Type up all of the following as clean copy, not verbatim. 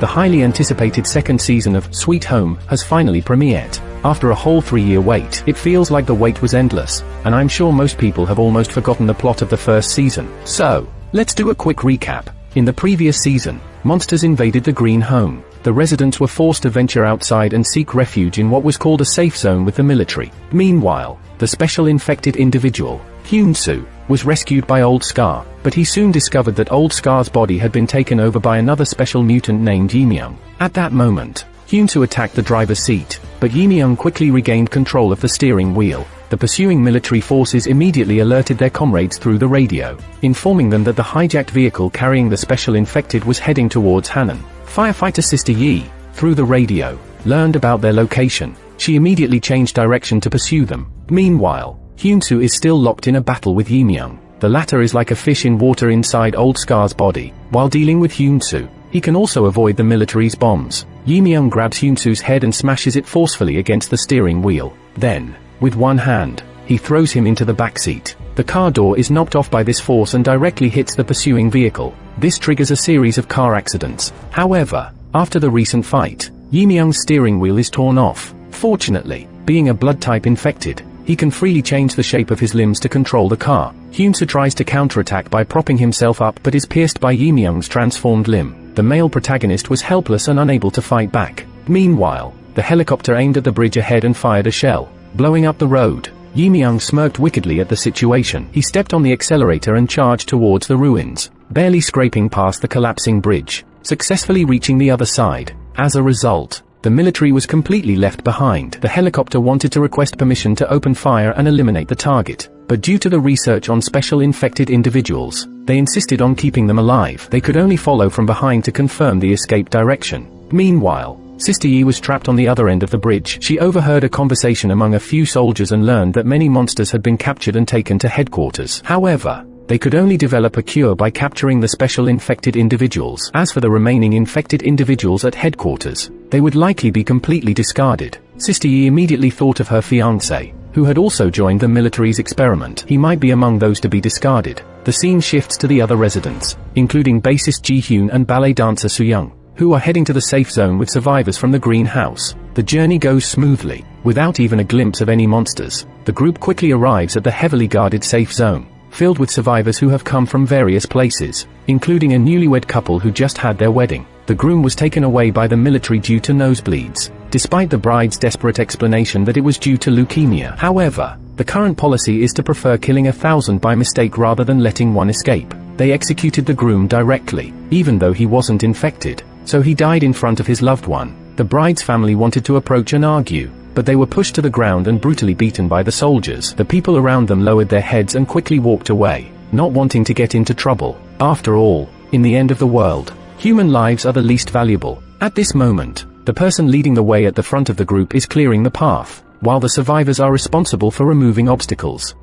The highly anticipated second season of Sweet Home has finally premiered. After a whole 3-year wait, it feels like the wait was endless, and I'm sure most people have almost forgotten the plot of the first season. So, let's do a quick recap. In the previous season, monsters invaded the green home. The residents were forced to venture outside and seek refuge in what was called a safe zone with the military. Meanwhile, the special infected individual, Hyun-soo, was rescued by Old Scar, but he soon discovered that Old Scar's body had been taken over by another special mutant named Yimyeong. At that moment, Hyun-soo attacked the driver's seat, but Yimyeong quickly regained control of the steering wheel. The pursuing military forces immediately alerted their comrades through the radio, informing them that the hijacked vehicle carrying the special infected was heading towards Hanan. Firefighter Sister Yi, through the radio, learned about their location. She immediately changed direction to pursue them. Meanwhile, Hyun-soo is still locked in a battle with Yimyeong. The latter is like a fish in water inside Old Scar's body. While dealing with Hyun-soo, he can also avoid the military's bombs. Yimyeong grabs Hyun-soo's head and smashes it forcefully against the steering wheel. Then, with one hand, he throws him into the backseat. The car door is knocked off by this force and directly hits the pursuing vehicle. This triggers a series of car accidents. However, after the recent fight, Yimyeong's steering wheel is torn off. Fortunately, being a blood-type infected, he can freely change the shape of his limbs to control the car. Hyun-soo tries to counterattack by propping himself up but is pierced by Yimyeong's transformed limb. The male protagonist was helpless and unable to fight back. Meanwhile, the helicopter aimed at the bridge ahead and fired a shell, blowing up the road. Yimyeong smirked wickedly at the situation. He stepped on the accelerator and charged towards the ruins, barely scraping past the collapsing bridge, successfully reaching the other side. As a result, the military was completely left behind. The helicopter wanted to request permission to open fire and eliminate the target, but due to the research on special infected individuals, they insisted on keeping them alive. They could only follow from behind to confirm the escape direction. Meanwhile, Sister Yi was trapped on the other end of the bridge. She overheard a conversation among a few soldiers and learned that many monsters had been captured and taken to headquarters. However, they could only develop a cure by capturing the special infected individuals. As for the remaining infected individuals at headquarters, they would likely be completely discarded. Sister Yi immediately thought of her fiancé, who had also joined the military's experiment. He might be among those to be discarded. The scene shifts to the other residents, including bassist Ji-hyun and ballet dancer Soo-young, who are heading to the safe zone with survivors from the greenhouse. The journey goes smoothly, without even a glimpse of any monsters. The group quickly arrives at the heavily guarded safe zone, filled with survivors who have come from various places, including a newlywed couple who just had their wedding. The groom was taken away by the military due to nosebleeds, despite the bride's desperate explanation that it was due to leukemia. However, the current policy is to prefer killing 1,000 by mistake rather than letting one escape. They executed the groom directly, even though he wasn't infected, so he died in front of his loved one. The bride's family wanted to approach and argue, but they were pushed to the ground and brutally beaten by the soldiers. The people around them lowered their heads and quickly walked away, not wanting to get into trouble. After all, in the end of the world, human lives are the least valuable. At this moment, the person leading the way at the front of the group is clearing the path, while the survivors are responsible for removing obstacles.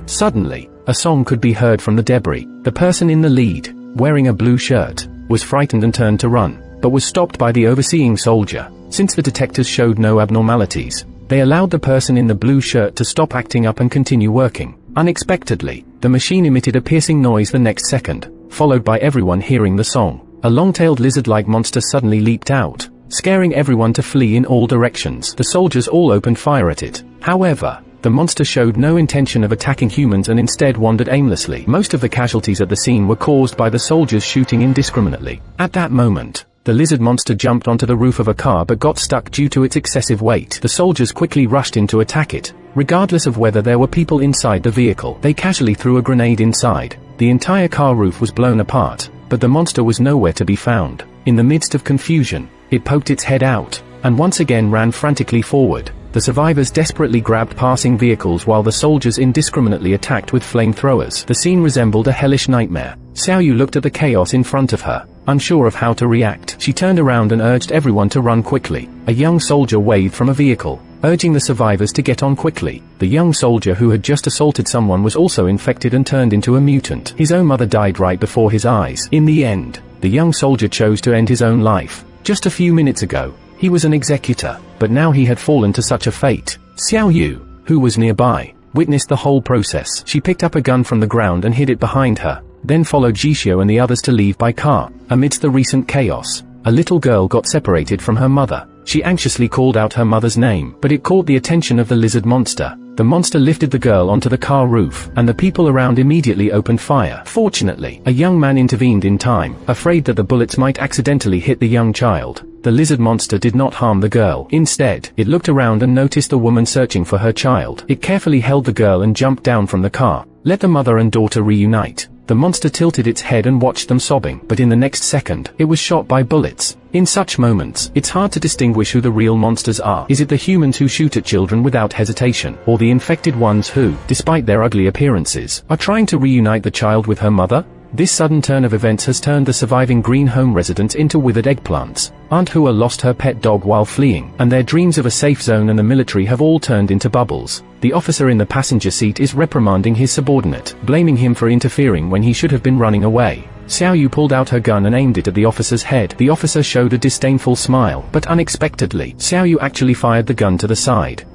Suddenly, a song could be heard from the debris. The person in the lead, wearing a blue shirt, was frightened and turned to run, but was stopped by the overseeing soldier. Since the detectors showed no abnormalities, they allowed the person in the blue shirt to stop acting up and continue working. Unexpectedly, the machine emitted a piercing noise the next second, followed by everyone hearing the song. A long-tailed lizard-like monster suddenly leaped out, scaring everyone to flee in all directions. The soldiers all opened fire at it. However, the monster showed no intention of attacking humans and instead wandered aimlessly. Most of the casualties at the scene were caused by the soldiers shooting indiscriminately. At that moment, the lizard monster jumped onto the roof of a car but got stuck due to its excessive weight. The soldiers quickly rushed in to attack it, regardless of whether there were people inside the vehicle. They casually threw a grenade inside. The entire car roof was blown apart, but the monster was nowhere to be found. In the midst of confusion, it poked its head out, and once again ran frantically forward. The survivors desperately grabbed passing vehicles while the soldiers indiscriminately attacked with flamethrowers. The scene resembled a hellish nightmare. Xiaoyu looked at the chaos in front of her, unsure of how to react. She turned around and urged everyone to run quickly. A young soldier waved from a vehicle, urging the survivors to get on quickly. The young soldier who had just assaulted someone was also infected and turned into a mutant. His own mother died right before his eyes. In the end, the young soldier chose to end his own life. Just a few minutes ago, he was an executor, but now he had fallen to such a fate. Xiaoyu, who was nearby, witnessed the whole process. She picked up a gun from the ground and hid it behind her, then followed Jishio and the others to leave by car. Amidst the recent chaos, a little girl got separated from her mother. She anxiously called out her mother's name, but it caught the attention of the lizard monster. The monster lifted the girl onto the car roof, and the people around immediately opened fire. Fortunately, a young man intervened in time, afraid that the bullets might accidentally hit the young child. The lizard monster did not harm the girl. Instead, it looked around and noticed a woman searching for her child. It carefully held the girl and jumped down from the car. Let the mother and daughter reunite. The monster tilted its head and watched them sobbing, but in the next second, it was shot by bullets. In such moments, it's hard to distinguish who the real monsters are. Is it the humans who shoot at children without hesitation, or the infected ones who, despite their ugly appearances, are trying to reunite the child with her mother? This sudden turn of events has turned the surviving green home residents into withered eggplants. Aunt Hua lost her pet dog while fleeing, and their dreams of a safe zone and the military have all turned into bubbles. The officer in the passenger seat is reprimanding his subordinate, blaming him for interfering when he should have been running away. Xiao Yu pulled out her gun and aimed it at the officer's head. The officer showed a disdainful smile, but unexpectedly, Xiao Yu actually fired the gun to the side.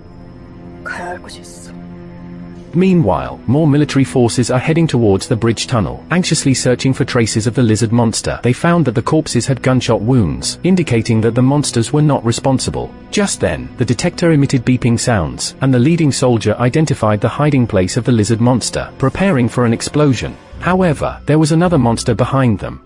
Meanwhile, more military forces are heading towards the bridge tunnel, anxiously searching for traces of the lizard monster. They found that the corpses had gunshot wounds, indicating that the monsters were not responsible. Just then, the detector emitted beeping sounds, and the leading soldier identified the hiding place of the lizard monster, preparing for an explosion. However, there was another monster behind them.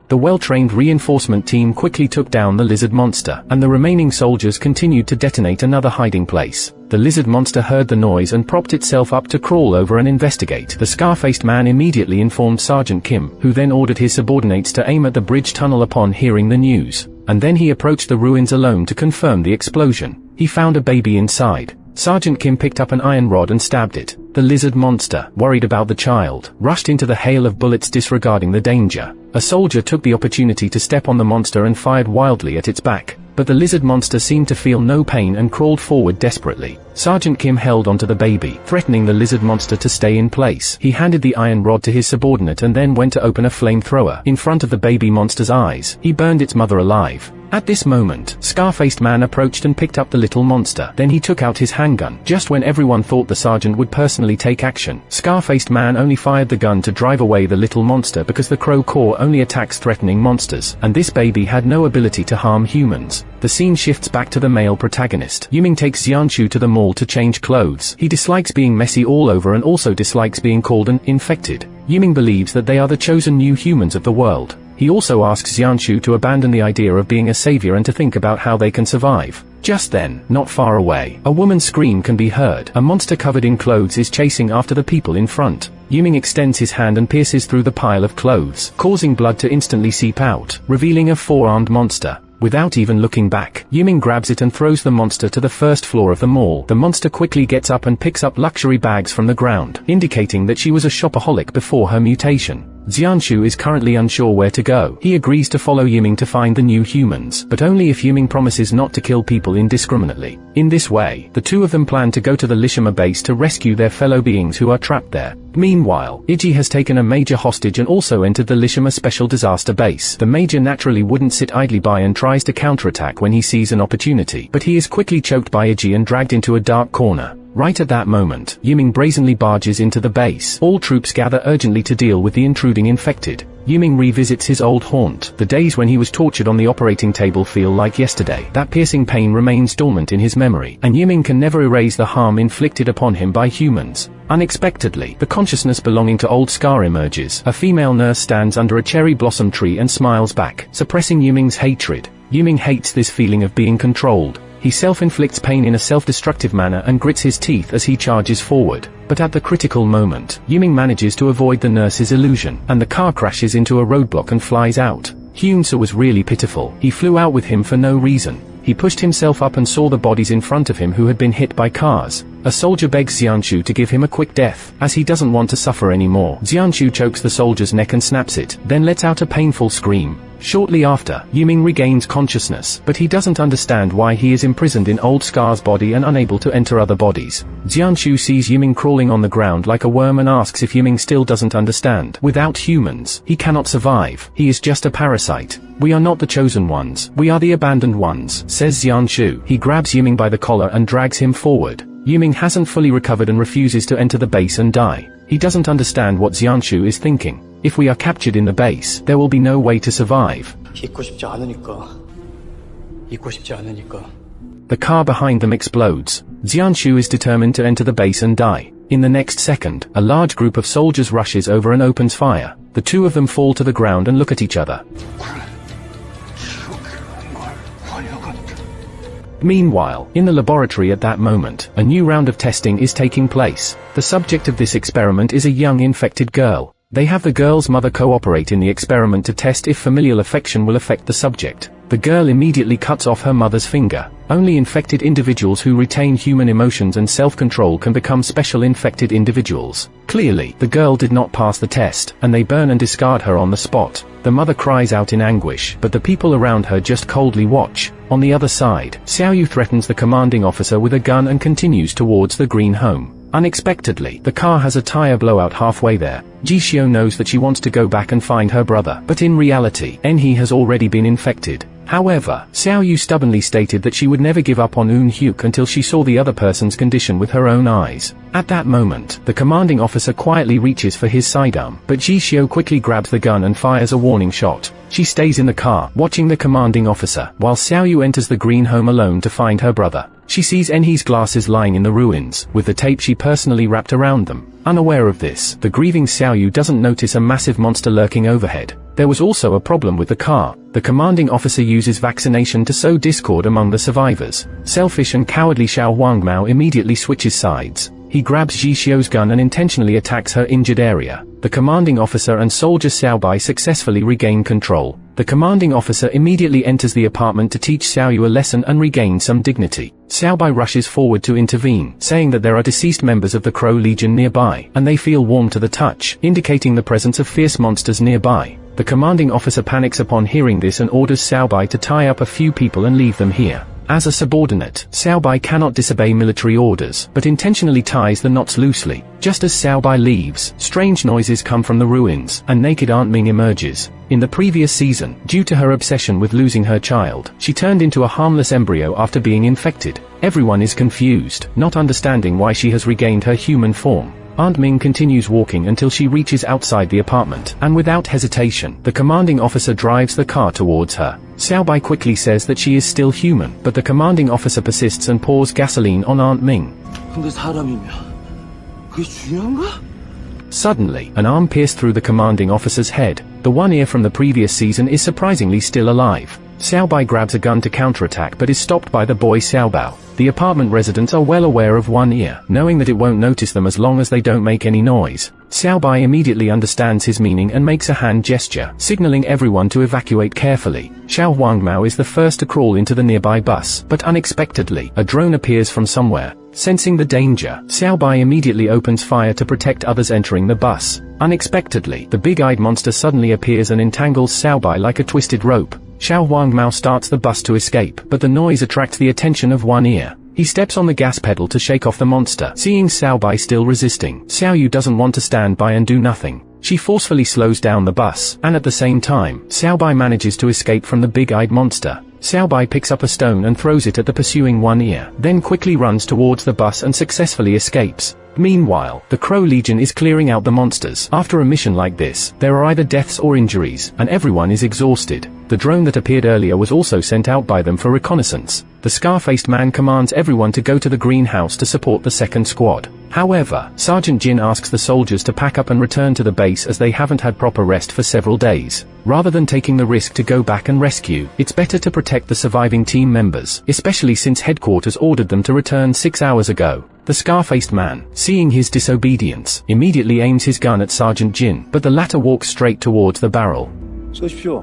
The well-trained reinforcement team quickly took down the lizard monster, and the remaining soldiers continued to detonate another hiding place. The lizard monster heard the noise and propped itself up to crawl over and investigate. The scar-faced man immediately informed Sergeant Kim, who then ordered his subordinates to aim at the bridge tunnel upon hearing the news. And then he approached the ruins alone to confirm the explosion. He found a baby inside. Sergeant Kim picked up an iron rod and stabbed it. The lizard monster, worried about the child, rushed into the hail of bullets disregarding the danger. A soldier took the opportunity to step on the monster and fired wildly at its back, but the lizard monster seemed to feel no pain and crawled forward desperately. Sergeant Kim held onto the baby, threatening the lizard monster to stay in place. He handed the iron rod to his subordinate and then went to open a flamethrower. In front of the baby monster's eyes, he burned its mother alive. At this moment, Scar-faced man approached and picked up the little monster. Then he took out his handgun. Just when everyone thought the sergeant would personally take action, Scar-faced man only fired the gun to drive away the little monster because the Crow Corps only attacks threatening monsters, and this baby had no ability to harm humans. The scene shifts back to the male protagonist. Yiming takes Xianxu to the mall to change clothes. He dislikes being messy all over and also dislikes being called an infected. Yiming believes that they are the chosen new humans of the world. He also asks Xianxu to abandon the idea of being a savior and to think about how they can survive. Just then, not far away, a woman's scream can be heard. A monster covered in clothes is chasing after the people in front. Yiming extends his hand and pierces through the pile of clothes, causing blood to instantly seep out, revealing a four-armed monster. Without even looking back, Yiming grabs it and throws the monster to the first floor of the mall. The monster quickly gets up and picks up luxury bags from the ground, indicating that she was a shopaholic before her mutation. Xianxu is currently unsure where to go. He agrees to follow Yiming to find the new humans, but only if Yiming promises not to kill people indiscriminately. In this way, the two of them plan to go to the Lishima base to rescue their fellow beings who are trapped there. Meanwhile, Iji has taken a major hostage and also entered the Lishima Special Disaster Base. The major naturally wouldn't sit idly by and tries to counterattack when he sees an opportunity, but he is quickly choked by Iji and dragged into a dark corner. Right at that moment, Yiming brazenly barges into the base. All troops gather urgently to deal with the intruding infected. Yiming revisits his old haunt. The days when he was tortured on the operating table feel like yesterday. That piercing pain remains dormant in his memory, and Yiming can never erase the harm inflicted upon him by humans. Unexpectedly, the consciousness belonging to Old Scar emerges. A female nurse stands under a cherry blossom tree and smiles back, suppressing Yiming's hatred. Yiming hates this feeling of being controlled. He self-inflicts pain in a self-destructive manner and grits his teeth as he charges forward. But at the critical moment, Yiming manages to avoid the nurse's illusion, and the car crashes into a roadblock and flies out. Hyunsu was really pitiful. He flew out with him for no reason. He pushed himself up and saw the bodies in front of him who had been hit by cars. A soldier begs Xianxu to give him a quick death, as he doesn't want to suffer anymore. Xianxu chokes the soldier's neck and snaps it, then lets out a painful scream. Shortly after, Yiming regains consciousness, but he doesn't understand why he is imprisoned in Old Scar's body and unable to enter other bodies. Xianxu sees Yiming crawling on the ground like a worm and asks if Yiming still doesn't understand. Without humans, he cannot survive. He is just a parasite. "We are not the chosen ones, we are the abandoned ones," says Xianshu. He grabs Yiming by the collar and drags him forward. Yiming hasn't fully recovered and refuses to enter the base and die. He doesn't understand what Xianshu is thinking. If we are captured in the base, there will be no way to survive. 잊고 싶지 않으니까. 잊고 싶지 않으니까. The car behind them explodes. Xianshu is determined to enter the base and die. In the next second, a large group of soldiers rushes over and opens fire. The two of them fall to the ground and look at each other. Meanwhile, in the laboratory at that moment, a new round of testing is taking place. The subject of this experiment is a young infected girl. They have the girl's mother cooperate in the experiment to test if familial affection will affect the subject. The girl immediately cuts off her mother's finger. Only infected individuals who retain human emotions and self-control can become special infected individuals. Clearly, the girl did not pass the test, and they burn and discard her on the spot. The mother cries out in anguish, but the people around her just coldly watch. On the other side, Xiaoyu threatens the commanding officer with a gun and continues towards the green home. Unexpectedly, the car has a tire blowout halfway there. Jixio knows that she wants to go back and find her brother, but in reality, Enhe has already been infected. However, Xiaoyu stubbornly stated that she would never give up on Eun-hyuk until she saw the other person's condition with her own eyes. At that moment, the commanding officer quietly reaches for his sidearm, but Jixio quickly grabs the gun and fires a warning shot. She stays in the car, watching the commanding officer, while Xiaoyu enters the green home alone to find her brother. She sees Enhe's glasses lying in the ruins, with the tape she personally wrapped around them. Unaware of this, the grieving Xiaoyu doesn't notice a massive monster lurking overhead. There was also a problem with the car. The commanding officer uses vaccination to sow discord among the survivors. Selfish and cowardly Xiao Wangmao immediately switches sides. He grabs Jixio's gun and intentionally attacks her injured area. The commanding officer and soldier Xiaobai successfully regain control. The commanding officer immediately enters the apartment to teach Xiaoyu a lesson and regain some dignity. Xiaobai rushes forward to intervene, saying that there are deceased members of the Crow Legion nearby, and they feel warm to the touch, indicating the presence of fierce monsters nearby. The commanding officer panics upon hearing this and orders Xiaobai to tie up a few people and leave them here. As a subordinate, Xiaobai cannot disobey military orders, but intentionally ties the knots loosely. Just as Xiaobai leaves, strange noises come from the ruins, and naked Aunt Ming emerges. In the previous season, due to her obsession with losing her child, she turned into a harmless embryo after being infected. Everyone is confused, not understanding why she has regained her human form. Aunt Ming continues walking until she reaches outside the apartment, and without hesitation, the commanding officer drives the car towards her. Xiaobai quickly says that she is still human, but the commanding officer persists and pours gasoline on Aunt Ming. 근데 사람이면 그게 중요한가? Suddenly, an arm pierced through the commanding officer's head. The one ear from the previous season is surprisingly still alive. Xiaobai grabs a gun to counterattack but is stopped by the boy Xiaobao. The apartment residents are well aware of one ear, knowing that it won't notice them as long as they don't make any noise. Xiaobai immediately understands his meaning and makes a hand gesture, signaling everyone to evacuate carefully. Xiao Wangmao is the first to crawl into the nearby bus, but unexpectedly, a drone appears from somewhere. Sensing the danger, Xiaobai immediately opens fire to protect others entering the bus. Unexpectedly, the big-eyed monster suddenly appears and entangles Xiaobai like a twisted rope. Xiao Wangmao starts the bus to escape, but the noise attracts the attention of one ear. He steps on the gas pedal to shake off the monster. Seeing Xiaobai still resisting, Xiaoyu doesn't want to stand by and do nothing. She forcefully slows down the bus, and at the same time, Xiaobai manages to escape from the big-eyed monster. Xiaobai picks up a stone and throws it at the pursuing one ear, then quickly runs towards the bus and successfully escapes. Meanwhile, the Crow Legion is clearing out the monsters. After a mission like this, there are either deaths or injuries, and everyone is exhausted. The drone that appeared earlier was also sent out by them for reconnaissance. The scar-faced man commands everyone to go to the greenhouse to support the second squad. However, Sergeant Jin asks the soldiers to pack up and return to the base as they haven't had proper rest for several days. Rather than taking the risk to go back and rescue, it's better to protect the surviving team members, especially since headquarters ordered them to return 6 hours ago. The scar-faced man, seeing his disobedience, immediately aims his gun at Sergeant Jin, but the latter walks straight towards the barrel. 쏘십시오.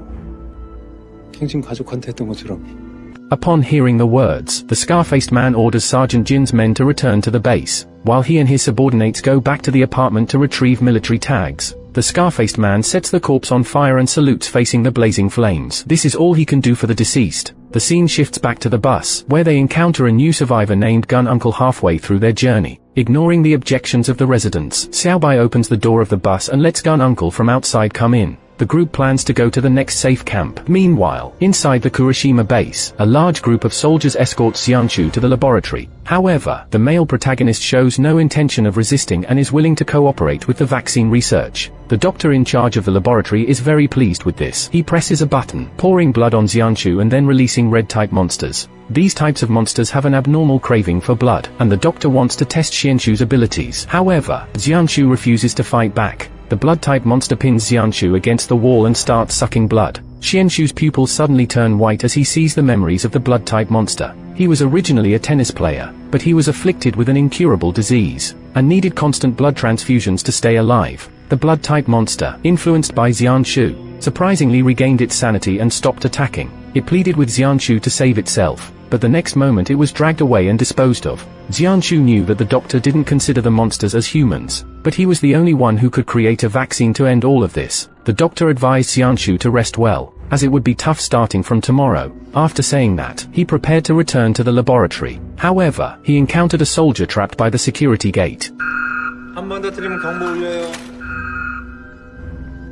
캥진 가족한테 했던 것처럼. Upon hearing the words, the scar-faced man orders Sergeant Jin's men to return to the base, while he and his subordinates go back to the apartment to retrieve military tags. The scar-faced man sets the corpse on fire and salutes facing the blazing flames. This is all he can do for the deceased. The scene shifts back to the bus, where they encounter a new survivor named Gun Uncle halfway through their journey. Ignoring the objections of the residents, Xiaobai opens the door of the bus and lets Gun Uncle from outside come in. The group plans to go to the next safe camp. Meanwhile, inside the Kurashima base, a large group of soldiers escorts Xianchu to the laboratory. However, the male protagonist shows no intention of resisting and is willing to cooperate with the vaccine research. The doctor in charge of the laboratory is very pleased with this. He presses a button, pouring blood on Xianchu and then releasing red-type monsters. These types of monsters have an abnormal craving for blood, and the doctor wants to test Xianchu's abilities. However, Xianchu refuses to fight back. The blood-type monster pins Xianchu against the wall and starts sucking blood. Xianchu's pupils suddenly turn white as he sees the memories of the blood-type monster. He was originally a tennis player, but he was afflicted with an incurable disease, and needed constant blood transfusions to stay alive. The blood-type monster, influenced by Xianchu, surprisingly regained its sanity and stopped attacking. It pleaded with Xianchu to save itself, but the next moment it was dragged away and disposed of. Xianchu knew that the doctor didn't consider the monsters as humans, but he was the only one who could create a vaccine to end all of this. The doctor advised Xianchu to rest well, as it would be tough starting from tomorrow. After saying that, he prepared to return to the laboratory. However, he encountered a soldier trapped by the security gate. 한 번 더 틀리면 경보 울려요.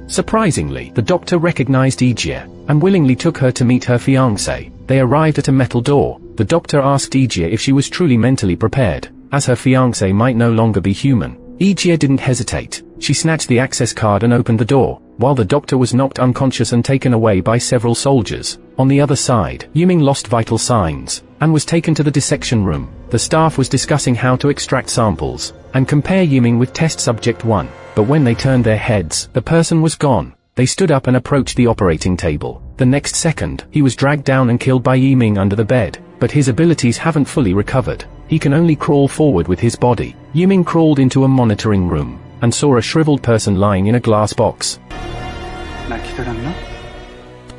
Surprisingly, the doctor recognized Ijie, and willingly took her to meet her fiancé. They arrived at a metal door. The doctor asked Ijie if she was truly mentally prepared, as her fiancé might no longer be human. Ijie didn't hesitate. She snatched the access card and opened the door, while the doctor was knocked unconscious and taken away by several soldiers. On the other side, Yiming lost vital signs, and was taken to the dissection room. The staff was discussing how to extract samples, and compare Yiming with test subject 1. But when they turned their heads, the person was gone. They stood up and approached the operating table. The next second, he was dragged down and killed by Yiming under the bed. But his abilities haven't fully recovered. He can only crawl forward with his body. Yiming crawled into a monitoring room, and saw a shriveled person lying in a glass box. 날 기다렸나?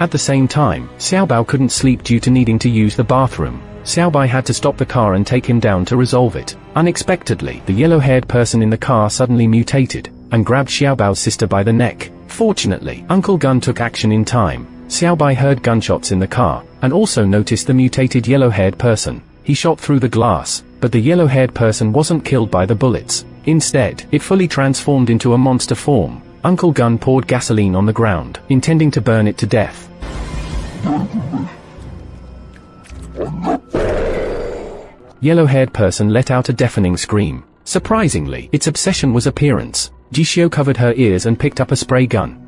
At the same time, Xiaobao couldn't sleep due to needing to use the bathroom. Xiaobai had to stop the car and take him down to resolve it. Unexpectedly, the yellow-haired person in the car suddenly mutated, and grabbed Xiaobao's sister by the neck. Fortunately, Uncle Gun took action in time. Xiaobai heard gunshots in the car, and also noticed the mutated yellow-haired person. He shot through the glass, but the yellow-haired person wasn't killed by the bullets. Instead, it fully transformed into a monster form. Uncle Gun poured gasoline on the ground, intending to burn it to death. Yellow-haired person let out a deafening scream. Surprisingly, its obsession was appearance. Jishio covered her ears and picked up a spray gun.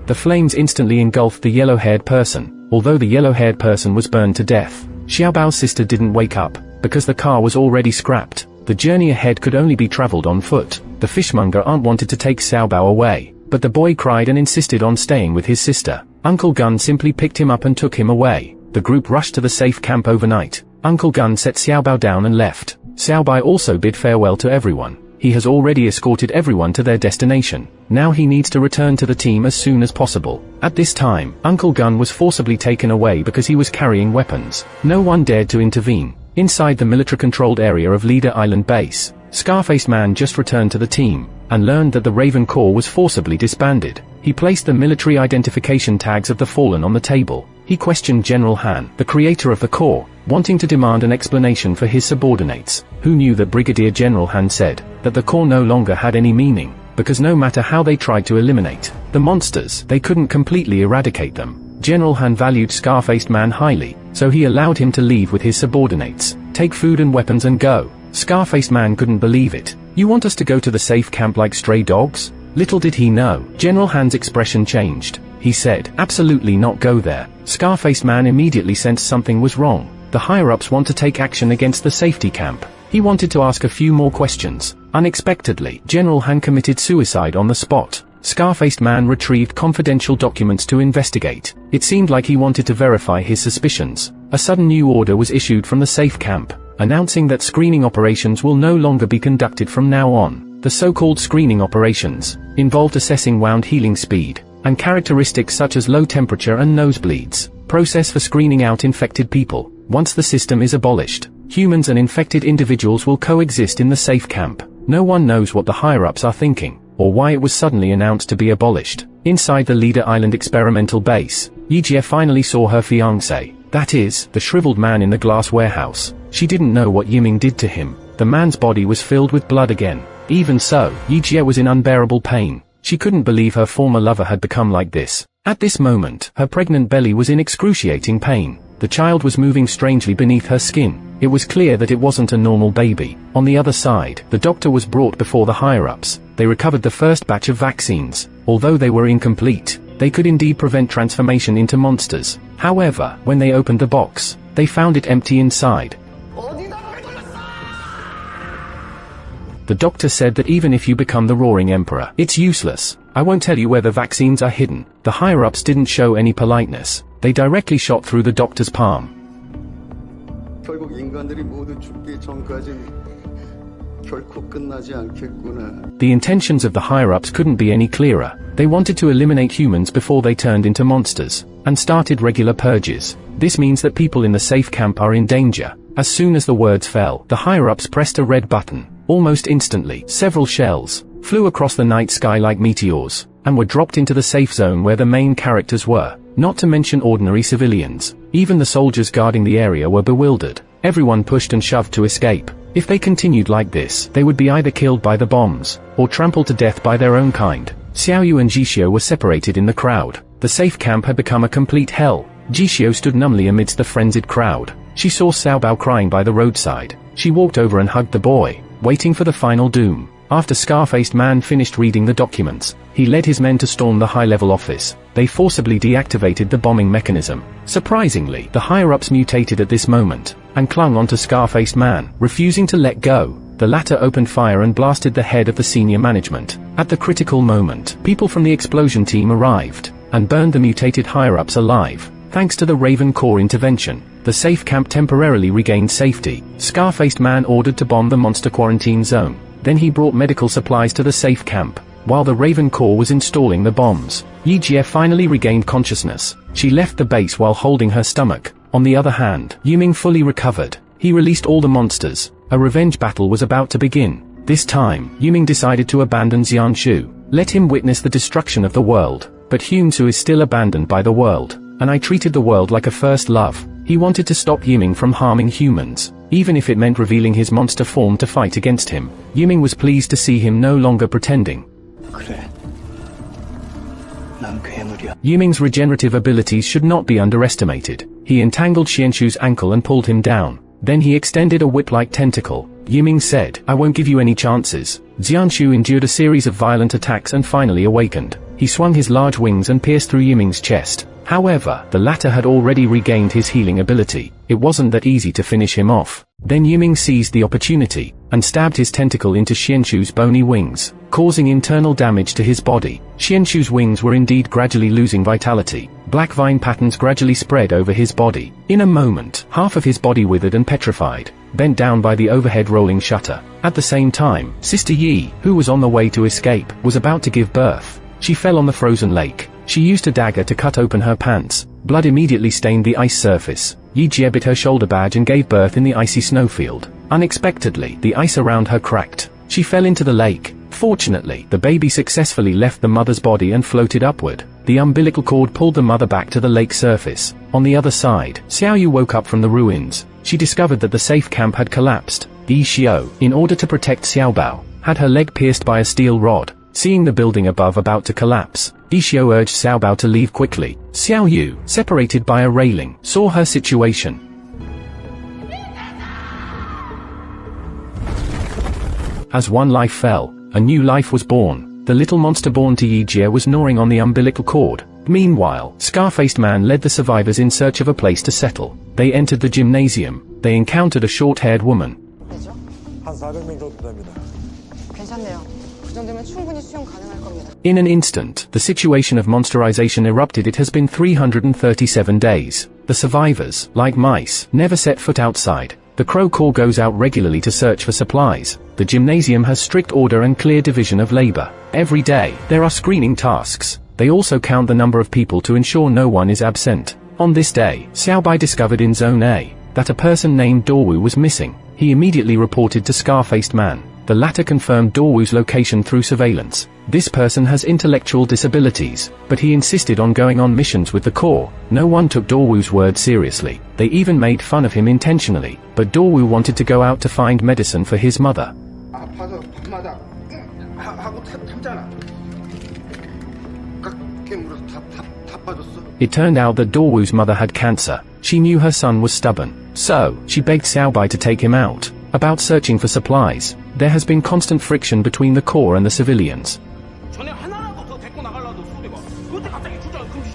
The flames instantly engulfed the yellow-haired person. Although the yellow-haired person was burned to death, Xiaobao's sister didn't wake up, because the car was already scrapped. The journey ahead could only be traveled on foot. The fishmonger aunt wanted to take Xiaobao away, but the boy cried and insisted on staying with his sister. Uncle Gun simply picked him up and took him away. The group rushed to the safe camp overnight. Uncle Gun set Xiaobao down and left. Xiaobai also bid farewell to everyone. He has already escorted everyone to their destination. Now he needs to return to the team as soon as possible. At this time, Uncle Gun was forcibly taken away because he was carrying weapons. No one dared to intervene. Inside the military-controlled area of Leader Island Base, Scarface Man just returned to the team, and learned that the Raven Corps was forcibly disbanded. He placed the military identification tags of the fallen on the table. He questioned General Han, the creator of the Corps, wanting to demand an explanation for his subordinates, who knew that Brigadier General Han said that the Corps no longer had any meaning, because no matter how they tried to eliminate the monsters, they couldn't completely eradicate them. General Han valued Scar-Faced Man highly, so he allowed him to leave with his subordinates, take food and weapons and go. Scar-Faced Man couldn't believe it. "You want us to go to the safe camp like stray dogs?" Little did he know, General Han's expression changed. He said, "Absolutely not go there." Scar-Faced Man immediately sensed something was wrong. The higher-ups want to take action against the safety camp. He wanted to ask a few more questions. Unexpectedly, General Han committed suicide on the spot. Scar-Faced Man retrieved confidential documents to investigate. It seemed like he wanted to verify his suspicions. A sudden new order was issued from the safe camp, announcing that screening operations will no longer be conducted from now on. The so-called screening operations involved assessing wound healing speed, and characteristics such as low temperature and nosebleeds. Process for screening out infected people. Once the system is abolished, humans and infected individuals will coexist in the safe camp. No one knows what the higher-ups are thinking, or why it was suddenly announced to be abolished. Inside the Leader Island experimental base, Yijie finally saw her fiancé, that is, the shriveled man in the glass warehouse. She didn't know what Yiming did to him. The man's body was filled with blood again. Even so, Yijie was in unbearable pain. She couldn't believe her former lover had become like this. At this moment, her pregnant belly was in excruciating pain. The child was moving strangely beneath her skin. It was clear that it wasn't a normal baby. On the other side, the doctor was brought before the higher-ups. They recovered the first batch of vaccines. Although they were incomplete, they could indeed prevent transformation into monsters. However, when they opened the box, they found it empty inside. The doctor said that even if you become the Roaring Emperor, it's useless. I won't tell you where the vaccines are hidden. The higher-ups didn't show any politeness. They directly shot through the doctor's palm. The intentions of the higher-ups couldn't be any clearer. They wanted to eliminate humans before they turned into monsters, and started regular purges. This means that people in the safe camp are in danger. As soon as the words fell, the higher-ups pressed a red button. Almost instantly, several shells flew across the night sky like meteors, and were dropped into the safe zone where the main characters were, not to mention ordinary civilians. Even the soldiers guarding the area were bewildered. Everyone pushed and shoved to escape. If they continued like this, they would be either killed by the bombs, or trampled to death by their own kind. Xiaoyu and Jixio were separated in the crowd. The safe camp had become a complete hell. Jixio stood numbly amidst the frenzied crowd. She saw Xiaobao crying by the roadside. She walked over and hugged the boy, waiting for the final doom. After Scar-Faced Man finished reading the documents, he led his men to storm the high-level office. They forcibly deactivated the bombing mechanism. Surprisingly, the higher-ups mutated at this moment, and clung onto Scar-Faced Man, refusing to let go. The latter opened fire and blasted the head of the senior management. At the critical moment, people from the explosion team arrived, and burned the mutated higher-ups alive. Thanks to the Raven Corps intervention, the safe camp temporarily regained safety. Scar-Faced Man ordered to bomb the monster quarantine zone. Then he brought medical supplies to the safe camp, while the Raven Corps was installing the bombs. Yijie finally regained consciousness. She left the base while holding her stomach. On the other hand, Yiming fully recovered. He released all the monsters. A revenge battle was about to begin. This time, Yiming decided to abandon Xianshu. Let him witness the destruction of the world. But Hyunsu is still abandoned by the world, and I treated the world like a first love. He wanted to stop Yiming from harming humans, even if it meant revealing his monster form to fight against him. Yiming was pleased to see him no longer pretending. Yiming's regenerative abilities should not be underestimated. He entangled Xianshu's ankle and pulled him down. Then he extended a whip-like tentacle. Yiming said, "I won't give you any chances." Xianshu endured a series of violent attacks and finally awakened. He swung his large wings and pierced through Yiming's chest. However, the latter had already regained his healing ability. It wasn't that easy to finish him off. Then Yiming seized the opportunity, and stabbed his tentacle into Xianshu's bony wings, causing internal damage to his body. Xianshu's wings were indeed gradually losing vitality. Black vine patterns gradually spread over his body. In a moment, half of his body withered and petrified, bent down by the overhead rolling shutter. At the same time, Sister Yi, who was on the way to escape, was about to give birth. She fell on the frozen lake. She used a dagger to cut open her pants. Blood immediately stained the ice surface. Yijie bit her shoulder badge and gave birth in the icy snowfield. Unexpectedly, the ice around her cracked. She fell into the lake. Fortunately, the baby successfully left the mother's body and floated upward. The umbilical cord pulled the mother back to the lake surface. On the other side, Xiaoyu woke up from the ruins. She discovered that the safe camp had collapsed. Yi Xiao, in order to protect Xiaobao, had her leg pierced by a steel rod. Seeing the building above about to collapse, Yi Xiao urged Xiaobao to leave quickly. Xiaoyu, separated by a railing, saw her situation. As one life fell, a new life was born. The little monster born to Yijie was gnawing on the umbilical cord. Meanwhile, Scar-Faced Man led the survivors in search of a place to settle. They entered the gymnasium. They encountered a short-haired woman. In an instant, the situation of monsterization erupted. It has been 337 days. The survivors, like mice, never set foot outside. The Crow Corps goes out regularly to search for supplies. The gymnasium has strict order and clear division of labor. Every day, there are screening tasks. They also count the number of people to ensure no one is absent. On this day, Xiaobai discovered in Zone A that a person named Dorwu was missing. He immediately reported to Scar-Faced Man. The latter confirmed Dorwu's location through surveillance. This person has intellectual disabilities, but he insisted on going on missions with the Corps. No one took Dorwu's word seriously. They even made fun of him intentionally, but Dorwu wanted to go out to find medicine for his mother. It turned out that Dorwoo's mother had cancer. She knew her son was stubborn. So, she begged Xiaobai to take him out. About searching for supplies, there has been constant friction between the Corps and the civilians.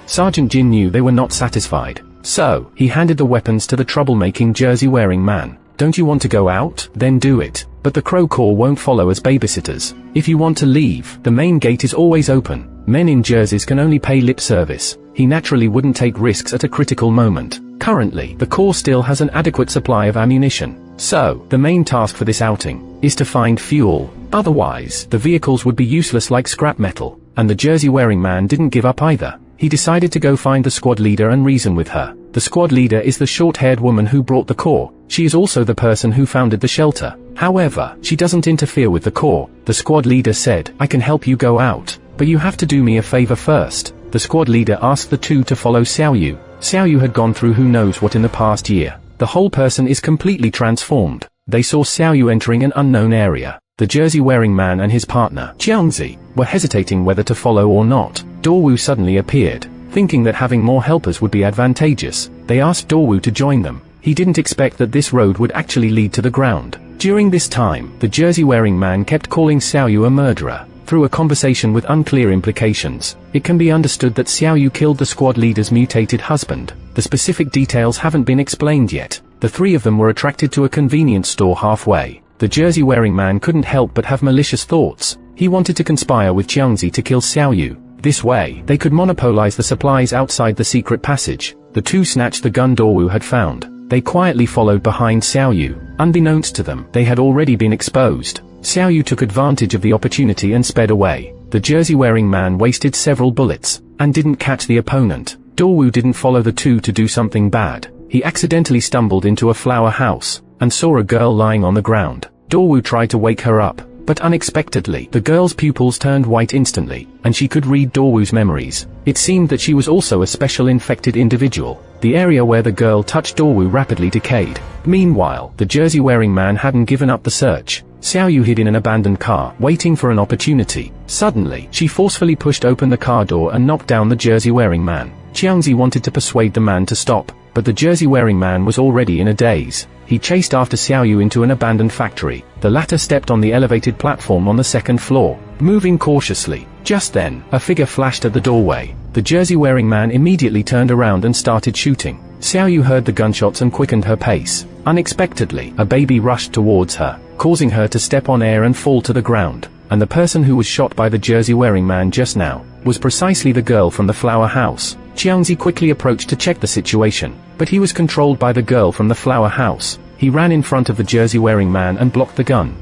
Sergeant Jin knew they were not satisfied. So, he handed the weapons to the troublemaking jersey-wearing man. Don't you want to go out? Then do it. But the Crow Corps won't follow as babysitters. If you want to leave, the main gate is always open. Men in jerseys can only pay lip service. He naturally wouldn't take risks at a critical moment. Currently, the Corps still has an adequate supply of ammunition. So, the main task for this outing is to find fuel. Otherwise, the vehicles would be useless like scrap metal. And the jersey-wearing man didn't give up either. He decided to go find the squad leader and reason with her. The squad leader is the short-haired woman who brought the Corps. She is also the person who founded the shelter. However, she doesn't interfere with the Corps. The squad leader said, I can help you go out, but you have to do me a favor first. The squad leader asked the two to follow Xiaoyu. Xiaoyu had gone through who knows what in the past year. The whole person is completely transformed. They saw Xiaoyu entering an unknown area. The jersey-wearing man and his partner, Jiangzi, were hesitating whether to follow or not. Dorwoo suddenly appeared. Thinking that having more helpers would be advantageous, they asked Dorwoo to join them. He didn't expect that this road would actually lead to the ground. During this time, the jersey-wearing man kept calling Xiaoyu a murderer. Through a conversation with unclear implications, it can be understood that Xiaoyu killed the squad leader's mutated husband. The specific details haven't been explained yet. The three of them were attracted to a convenience store halfway. The jersey-wearing man couldn't help but have malicious thoughts. He wanted to conspire with Jiangzi to kill Xiaoyu. This way, they could monopolize the supplies outside the secret passage. The two snatched the gun Dorwoo had found. They quietly followed behind Xiaoyu. Unbeknownst to them, they had already been exposed. Xiaoyu took advantage of the opportunity and sped away. The jersey-wearing man wasted several bullets, and didn't catch the opponent. Dorwoo didn't follow the two to do something bad. He accidentally stumbled into a flower house, and saw a girl lying on the ground. Dorwoo tried to wake her up, but unexpectedly, the girl's pupils turned white instantly, and she could read Dorwoo's memories. It seemed that she was also a special infected individual. The area where the girl touched Dorwoo rapidly decayed. Meanwhile, the jersey-wearing man hadn't given up the search. Xiaoyu hid in an abandoned car, waiting for an opportunity. Suddenly, she forcefully pushed open the car door and knocked down the jersey-wearing man. Jiangzi wanted to persuade the man to stop, but the jersey-wearing man was already in a daze. He chased after Xiaoyu into an abandoned factory. The latter stepped on the elevated platform on the second floor, moving cautiously. Just then, a figure flashed at the doorway. The jersey-wearing man immediately turned around and started shooting. Xiaoyu heard the gunshots and quickened her pace. Unexpectedly, a baby rushed towards her, causing her to step on air and fall to the ground. And the person who was shot by the jersey-wearing man just now was precisely the girl from the flower house. Jiangzi quickly approached to check the situation, but he was controlled by the girl from the flower house. He ran in front of the jersey-wearing man and blocked the gun.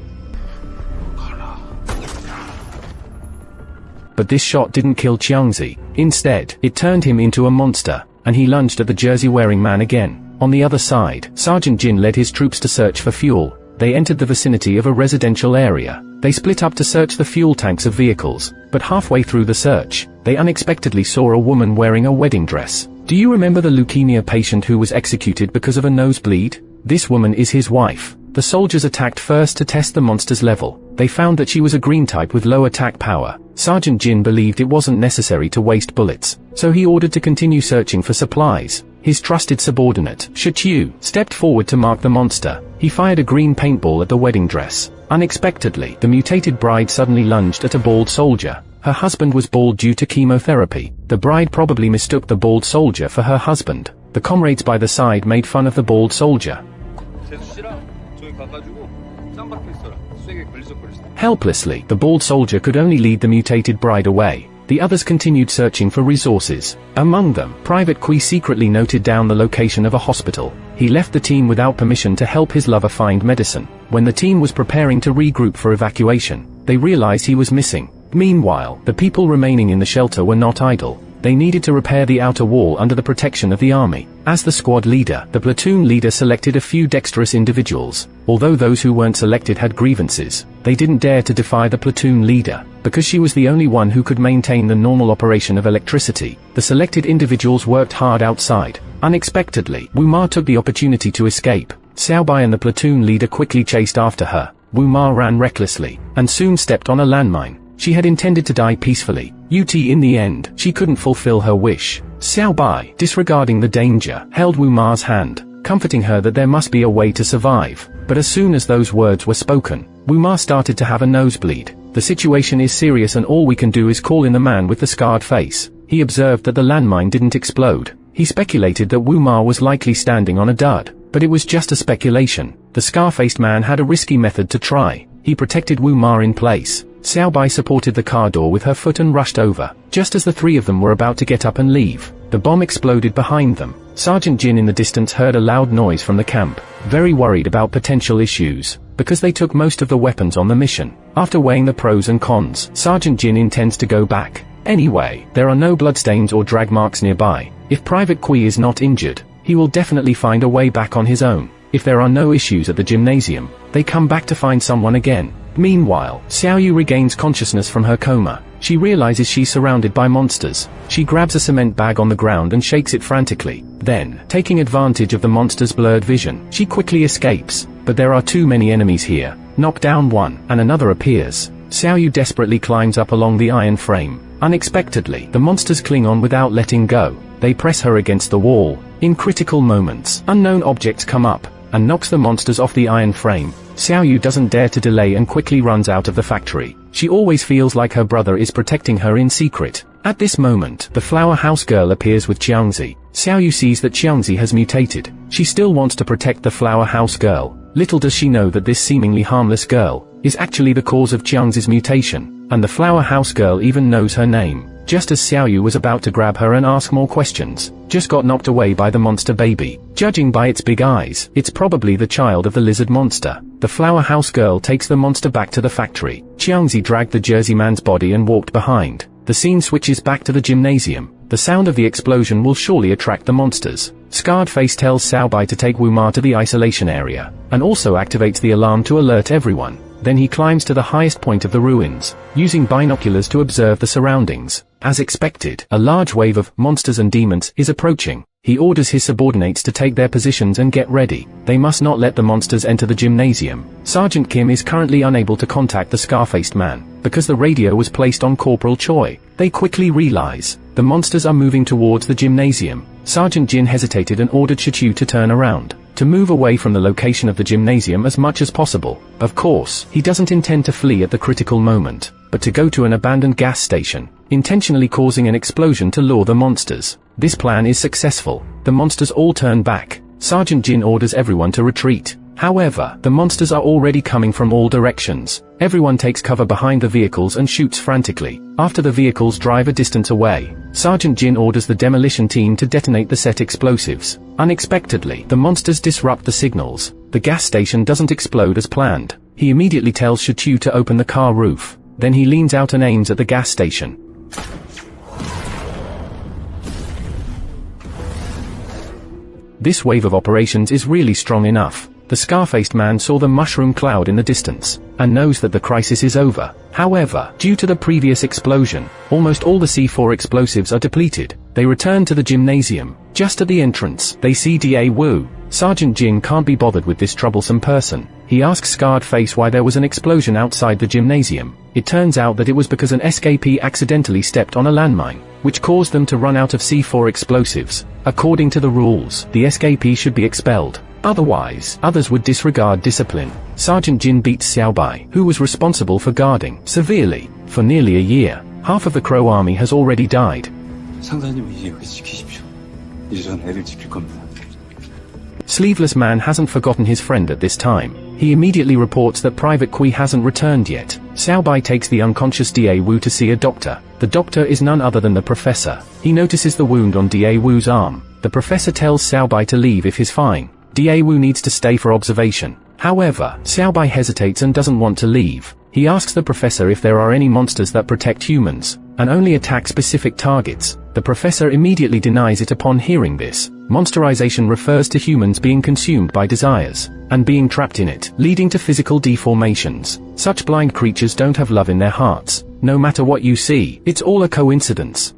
But this shot didn't kill Jiangzi. Instead, it turned him into a monster, and he lunged at the jersey-wearing man again. On the other side, Sergeant Jin led his troops to search for fuel. They entered the vicinity of a residential area. They split up to search the fuel tanks of vehicles, but halfway through the search, they unexpectedly saw a woman wearing a wedding dress. Do you remember the leukemia patient who was executed because of a nosebleed? This woman is his wife. The soldiers attacked first to test the monster's level. They found that she was a green type with low attack power. Sergeant Jin believed it wasn't necessary to waste bullets, so he ordered to continue searching for supplies. His trusted subordinate, Shichu, stepped forward to mark the monster. He fired a green paintball at the wedding dress. Unexpectedly, the mutated bride suddenly lunged at a bald soldier. Her husband was bald due to chemotherapy. The bride probably mistook the bald soldier for her husband. The comrades by the side made fun of the bald soldier. Helplessly, the bald soldier could only lead the mutated bride away. The others continued searching for resources. Among them, Private Kui secretly noted down the location of a hospital. He left the team without permission to help his lover find medicine. When the team was preparing to regroup for evacuation, they realized he was missing. Meanwhile, the people remaining in the shelter were not idle. They needed to repair the outer wall under the protection of the army. As the squad leader, the platoon leader selected a few dexterous individuals. Although those who weren't selected had grievances, they didn't dare to defy the platoon leader, because she was the only one who could maintain the normal operation of electricity. The selected individuals worked hard outside. Unexpectedly, Wu Ma took the opportunity to escape. Xiaobai and the platoon leader quickly chased after her. Wu Ma ran recklessly, and soon stepped on a landmine. She had intended to die peacefully. In the end, she couldn't fulfill her wish. Xiao Bai, disregarding the danger, held Wu Ma's hand, comforting her that there must be a way to survive. But as soon as those words were spoken, Wu Ma started to have a nosebleed. The situation is serious and all we can do is call in the man with the scarred face. He observed that the landmine didn't explode. He speculated that Wu Ma was likely standing on a dud, but it was just a speculation. The scar-faced man had a risky method to try. He protected Wu Ma in place. Xiao Bai supported the car door with her foot and rushed over. Just as the three of them were about to get up and leave, the bomb exploded behind them. Sergeant Jin in the distance heard a loud noise from the camp, very worried about potential issues, because they took most of the weapons on the mission. After weighing the pros and cons, Sergeant Jin intends to go back. Anyway, there are no bloodstains or drag marks nearby. If Private Kui is not injured, he will definitely find a way back on his own. If there are no issues at the gymnasium, they come back to find someone again. Meanwhile, Xiaoyu regains consciousness from her coma. She realizes she's surrounded by monsters. She grabs a cement bag on the ground and shakes it frantically. Then, taking advantage of the monster's blurred vision, she quickly escapes. But there are too many enemies here. Knock down one, and another appears. Xiaoyu desperately climbs up along the iron frame. Unexpectedly, the monsters cling on without letting go. They press her against the wall. In critical moments, unknown objects come up, and knocks the monsters off the iron frame. Xiaoyu doesn't dare to delay and quickly runs out of the factory. She always feels like her brother is protecting her in secret. At this moment, the flower house girl appears with Qiangzi. Xiaoyu sees that Qiangzi has mutated. She still wants to protect the flower house girl. Little does she know that this seemingly harmless girl is actually the cause of Qiangzi's mutation, and the flower house girl even knows her name. Just as Xiaoyu was about to grab her and ask more questions, just got knocked away by the monster baby. Judging by its big eyes, it's probably the child of the lizard monster. The flower house girl takes the monster back to the factory. Qiangzi dragged the Jersey man's body and walked behind. The scene switches back to the gymnasium. The sound of the explosion will surely attract the monsters. Scarred Face tells Xiao Bai to take Wu Ma to the isolation area, and also activates the alarm to alert everyone. Then he climbs to the highest point of the ruins, using binoculars to observe the surroundings. As expected, a large wave of monsters and demons is approaching. He orders his subordinates to take their positions and get ready. They must not let the monsters enter the gymnasium. Sergeant Kim is currently unable to contact the scar-faced man, because the radio was placed on Corporal Choi. They quickly realize the monsters are moving towards the gymnasium. Sergeant Jin hesitated and ordered Shichu to turn around, to move away from the location of the gymnasium as much as possible. Of course, he doesn't intend to flee at the critical moment, but to go to an abandoned gas station, intentionally causing an explosion to lure the monsters. This plan is successful. The monsters all turn back. Sergeant Jin orders everyone to retreat. However, the monsters are already coming from all directions. Everyone takes cover behind the vehicles and shoots frantically. After the vehicles drive a distance away, Sergeant Jin orders the demolition team to detonate the set explosives. Unexpectedly, the monsters disrupt the signals. The gas station doesn't explode as planned. He immediately tells Shichu to open the car roof. Then he leans out and aims at the gas station. This wave of operations is really strong enough. The scar-faced man saw the mushroom cloud in the distance, and knows that the crisis is over. However, due to the previous explosion, almost all the C4 explosives are depleted. They return to the gymnasium. Just at the entrance, they see Da Wu. Sergeant Jin can't be bothered with this troublesome person. He asks Scarred Face why there was an explosion outside the gymnasium. It turns out that it was because an escapee accidentally stepped on a landmine, which caused them to run out of C4 explosives. According to the rules, the escapee should be expelled. Otherwise, others would disregard discipline. Sergeant Jin beats Xiao Bai, who was responsible for guarding, severely, for nearly a year. Half of the Crow army has already died. Sleeveless Man hasn't forgotten his friend at this time. He immediately reports that Private Kui hasn't returned yet. Xiao Bai takes the unconscious Da Wu to see a doctor. The doctor is none other than the professor. He notices the wound on Da Wu's arm. The professor tells Xiao Bai to leave if he's fine. Da Wu needs to stay for observation. However, Xiao Bai hesitates and doesn't want to leave. He asks the professor if there are any monsters that protect humans, and only attack specific targets. The professor immediately denies it upon hearing this. Monsterization refers to humans being consumed by desires, and being trapped in it, leading to physical deformations. Such blind creatures don't have love in their hearts. No matter what you see, it's all a coincidence.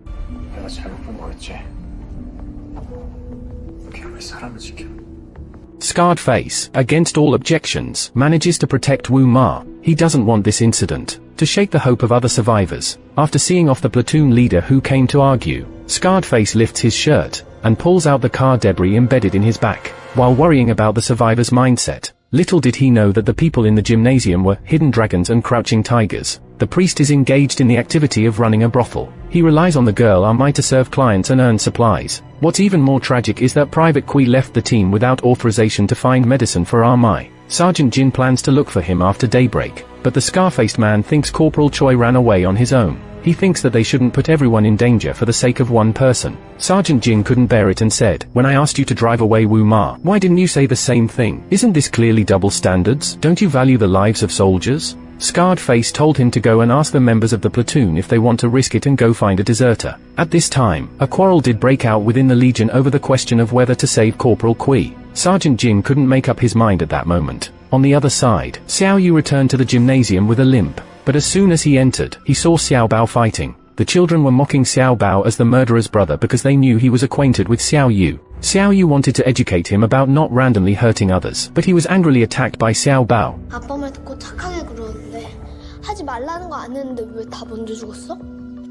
Scarred Face, against all objections, manages to protect Wu Ma. He doesn't want this incident. to shake the hope of other survivors. After seeing off the platoon leader who came to argue, Scarred Face lifts his shirt and pulls out the car debris embedded in his back, while worrying about the survivor's mindset. Little did he know that the people in the gymnasium were hidden dragons and crouching tigers. The priest is engaged in the activity of running a brothel. He relies on the girl Armai to serve clients and earn supplies. What's even more tragic is that Private Kui left the team without authorization to find medicine for Armai. Sergeant Jin plans to look for him after daybreak, but the scar-faced man thinks Corporal Choi ran away on his own. He thinks that they shouldn't put everyone in danger for the sake of one person. Sergeant Jin couldn't bear it and said, "When I asked you to drive away Wu Ma, why didn't you say the same thing? Isn't this clearly double standards? Don't you value the lives of soldiers?" Scarred Face told him to go and ask the members of the platoon if they want to risk it and go find a deserter. At this time, a quarrel did break out within the Legion over the question of whether to save Corporal Kui. Sergeant Jin couldn't make up his mind at that moment. On the other side, Xiao Yu returned to the gymnasium with a limp. But as soon as he entered, he saw Xiao Bao fighting. The children were mocking Xiao Bao as the murderer's brother because they knew he was acquainted with Xiao Yu. Xiao Yu wanted to educate him about not randomly hurting others, but he was angrily attacked by Xiao Bao. 아빠 말 듣고 착하게 그러는데 하지 말라는 거 안 했는데 왜 다 먼저 죽었어?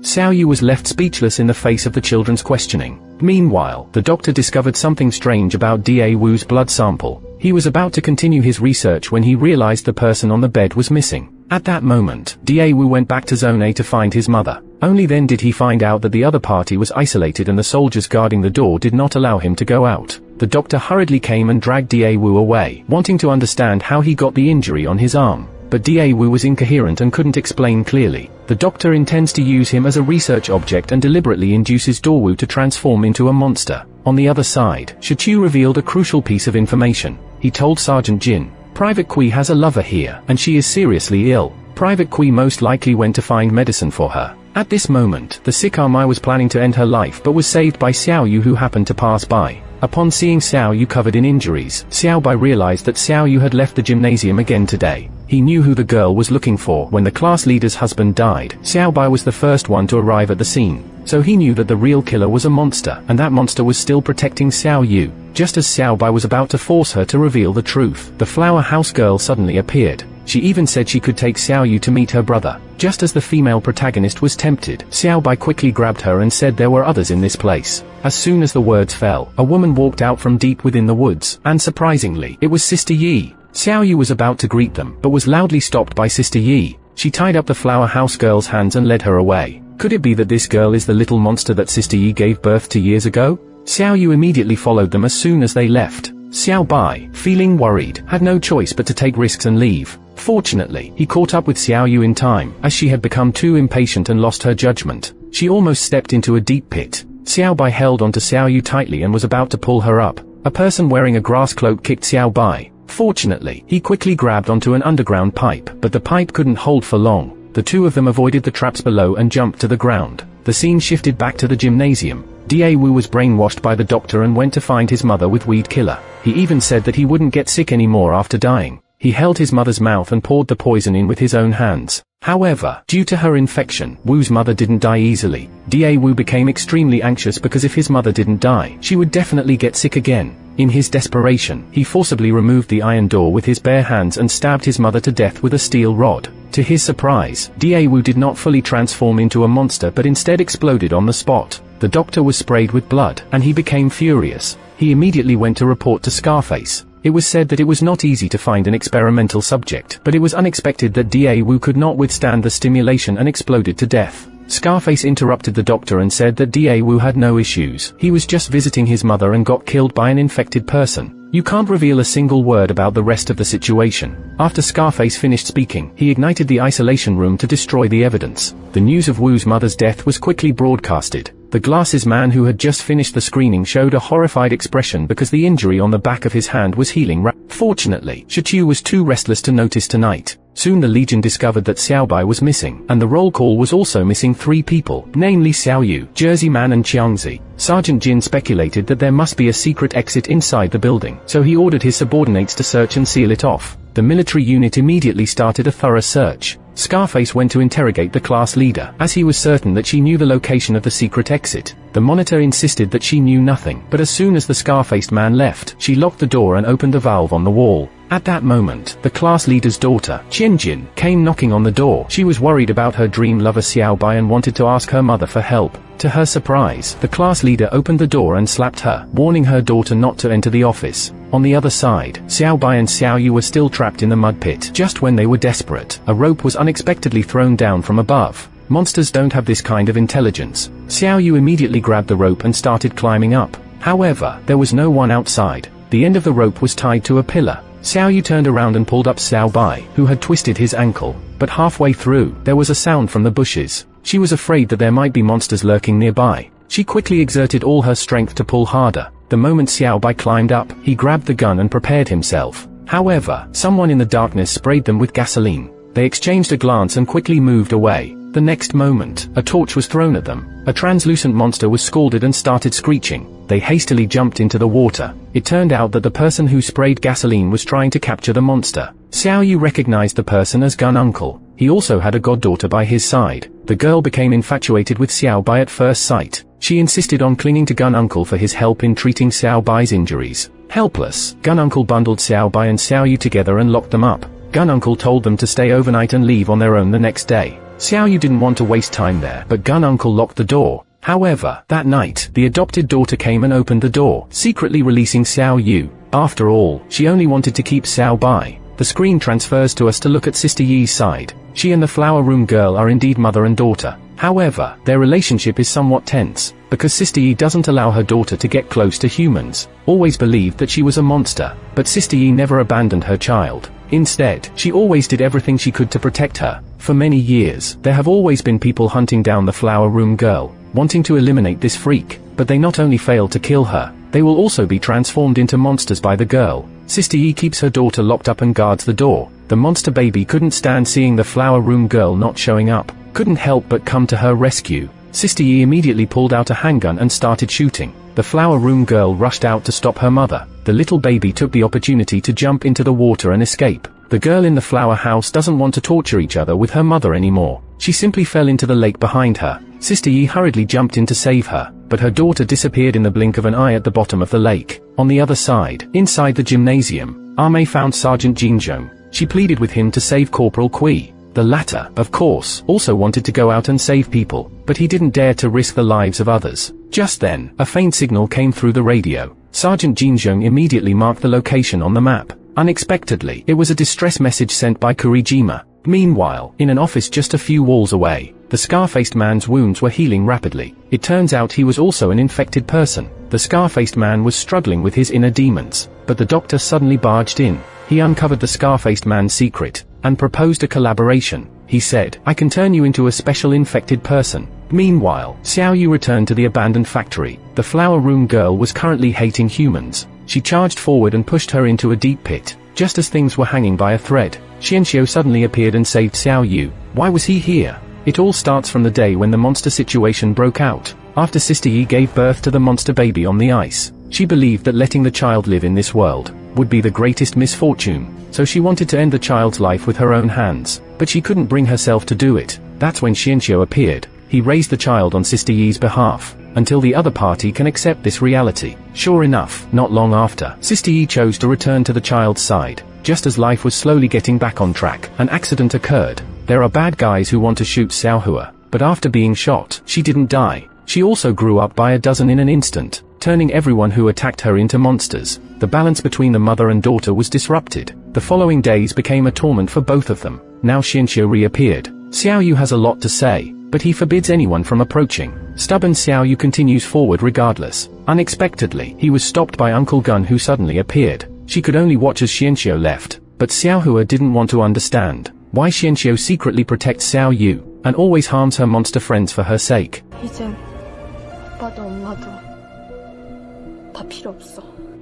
Xiao Yu was left speechless in the face of the children's questioning. Meanwhile, the doctor discovered something strange about Da Wu's blood sample. He was about to continue his research when he realized the person on the bed was missing. At that moment, Da Wu went back to Zone A to find his mother. Only then did he find out that the other party was isolated and the soldiers guarding the door did not allow him to go out. The doctor hurriedly came and dragged Da Wu away, wanting to understand how he got the injury on his arm. But Da Wu was incoherent and couldn't explain clearly. The doctor intends to use him as a research object and deliberately induces Dawu to transform into a monster. On the other side, Shichu revealed a crucial piece of information. He told Sergeant Jin, "Private Kui has a lover here, and she is seriously ill. Private Kui most likely went to find medicine for her." At this moment, the sick Armai was planning to end her life but was saved by Xiao Yu, who happened to pass by. Upon seeing Xiao Yu covered in injuries, Xiao Bai realized that Xiao Yu had left the gymnasium again today. He knew who the girl was looking for. When the class leader's husband died, Xiao Bai was the first one to arrive at the scene. So he knew that the real killer was a monster, and that monster was still protecting Xiao Yu. Just as Xiao Bai was about to force her to reveal the truth, the flower house girl suddenly appeared. She even said she could take Xiao Yu to meet her brother. Just as the female protagonist was tempted, Xiao Bai quickly grabbed her and said there were others in this place. As soon as the words fell, a woman walked out from deep within the woods, and surprisingly, it was Sister Yi. Xiao Yu was about to greet them, but was loudly stopped by Sister Yi. She tied up the flower house girl's hands and led her away. Could it be that this girl is the little monster that Sister Yi gave birth to years ago? Xiao Yu immediately followed them as soon as they left. Xiao Bai, feeling worried, had no choice but to take risks and leave. Fortunately, he caught up with Xiao Yu in time, as she had become too impatient and lost her judgment. She almost stepped into a deep pit. Xiao Bai held onto Xiao Yu tightly and was about to pull her up. A person wearing a grass cloak kicked Xiao Bai. Fortunately, he quickly grabbed onto an underground pipe, but the pipe couldn't hold for long. The two of them avoided the traps below and jumped to the ground. The scene shifted back to the gymnasium. Da Wu was brainwashed by the doctor and went to find his mother with Weed Killer. He even said that he wouldn't get sick anymore after dying. He held his mother's mouth and poured the poison in with his own hands. However, due to her infection, Wu's mother didn't die easily. Da Wu became extremely anxious because if his mother didn't die, she would definitely get sick again. In his desperation, he forcibly removed the iron door with his bare hands and stabbed his mother to death with a steel rod. To his surprise, Da Wu did not fully transform into a monster but instead exploded on the spot. The doctor was sprayed with blood, and he became furious. He immediately went to report to Scarface. It was said that it was not easy to find an experimental subject, but it was unexpected that Da Wu could not withstand the stimulation and exploded to death. Scarface interrupted the doctor and said that Da Wu had no issues. He was just visiting his mother and got killed by an infected person. You can't reveal a single word about the rest of the situation. After Scarface finished speaking, he ignited the isolation room to destroy the evidence. The news of Wu's mother's death was quickly broadcasted. The glasses man who had just finished the screening showed a horrified expression because the injury on the back of his hand was healing Fortunately, Shichu was too restless to notice tonight. Soon the Legion discovered that Xiao Bai was missing, and the roll call was also missing 3 people, namely Xiao Yu, Jersey Man and Qiangzi. Sergeant Jin speculated that there must be a secret exit inside the building, so he ordered his subordinates to search and seal it off. The military unit immediately started a thorough search. Scarface went to interrogate the class leader, as he was certain that she knew the location of the secret exit. The monitor insisted that she knew nothing, but as soon as the scar-faced man left, she locked the door and opened the valve on the wall. At that moment, the class leader's daughter, Qianjin, came knocking on the door. She was worried about her dream lover Xiaobai and wanted to ask her mother for help. To her surprise, the class leader opened the door and slapped her, warning her daughter not to enter the office. On the other side, Xiaobai and Xiaoyu were still trapped in the mud pit. Just when they were desperate, a rope was unexpectedly thrown down from above. Monsters don't have this kind of intelligence. Xiaoyu immediately grabbed the rope and started climbing up. However, there was no one outside. The end of the rope was tied to a pillar. Xiaoyu turned around and pulled up Xiaobai, who had twisted his ankle. But halfway through, there was a sound from the bushes. She was afraid that there might be monsters lurking nearby. She quickly exerted all her strength to pull harder. The moment Xiaobai climbed up, he grabbed the gun and prepared himself. However, someone in the darkness sprayed them with gasoline. They exchanged a glance and quickly moved away. The next moment, a torch was thrown at them. A translucent monster was scalded and started screeching. They hastily jumped into the water. It turned out that the person who sprayed gasoline was trying to capture the monster. Xiaoyu recognized the person as Gun Uncle. He also had a goddaughter by his side. The girl became infatuated with Xiaobai at first sight. She insisted on clinging to Gun Uncle for his help in treating Xiaobai's injuries. Helpless, Gun Uncle bundled Xiaobai and Xiaoyu together and locked them up. Gun Uncle told them to stay overnight and leave on their own the next day. Xiaoyu didn't want to waste time there, but Gun Uncle locked the door. However, that night, the adopted daughter came and opened the door, secretly releasing Xiaoyu. After all, she only wanted to keep Xiaobai. The screen transfers to us to look at Sister Yi's side. She and the flower room girl are indeed mother and daughter. However, their relationship is somewhat tense, because Sister Yi doesn't allow her daughter to get close to humans. Always believed that she was a monster, but Sister Yi never abandoned her child. Instead, she always did everything she could to protect her. For many years, there have always been people hunting down the flower room girl, wanting to eliminate this freak, but they not only failed to kill her, they will also be transformed into monsters by the girl. Sister Yi keeps her daughter locked up and guards the door. The monster baby couldn't stand seeing the flower room girl not showing up, couldn't help but come to her rescue. Sister Yi immediately pulled out a handgun and started shooting. The flower room girl rushed out to stop her mother. The little baby took the opportunity to jump into the water and escape. The girl in the flower house doesn't want to torture each other with her mother anymore. She simply fell into the lake behind her. Sister Yi hurriedly jumped in to save her, but her daughter disappeared in the blink of an eye at the bottom of the lake. On the other side, inside the gymnasium, Ame found Sergeant Jinzhong. She pleaded with him to save Corporal Kui. The latter, of course, also wanted to go out and save people, but he didn't dare to risk the lives of others. Just then, a faint signal came through the radio. Sergeant Jinzhong immediately marked the location on the map. Unexpectedly, it was a distress message sent by Kurijima. Meanwhile, in an office just a few walls away, the scar-faced man's wounds were healing rapidly. It turns out he was also an infected person. The scar-faced man was struggling with his inner demons, but the doctor suddenly barged in. He uncovered the scar-faced man's secret, and proposed a collaboration. He said, "I can turn you into a special infected person." Meanwhile, Xiaoyu returned to the abandoned factory. The flower room girl was currently hating humans. She charged forward and pushed her into a deep pit. Just as things were hanging by a thread, Xianxiu suddenly appeared and saved Xiaoyu. Why was he here? It all starts from the day when the monster situation broke out. After Sister Yi gave birth to the monster baby on the ice, she believed that letting the child live in this world would be the greatest misfortune, so she wanted to end the child's life with her own hands, but she couldn't bring herself to do it. That's when Xianxiu appeared. He raised the child on Sister Yi's behalf, until the other party can accept this reality. Sure enough, not long after, Sister Yi chose to return to the child's side. Just as life was slowly getting back on track, an accident occurred. There are bad guys who want to shoot Xiaohua, but after being shot, she didn't die. She also grew up by a dozen in an instant, turning everyone who attacked her into monsters. The balance between the mother and daughter was disrupted. The following days became a torment for both of them. Now Xianxiu reappeared. Xiaoyu has a lot to say, but he forbids anyone from approaching. Stubborn Xiaoyu continues forward regardless. Unexpectedly, he was stopped by Uncle Gun, who suddenly appeared. She could only watch as Xianxiu left, but Xiaohua didn't want to understand why Xianxiu secretly protects Xiaoyu, and always harms her monster friends for her sake. 이젠 아빠도 엄마도 다 필요 없어.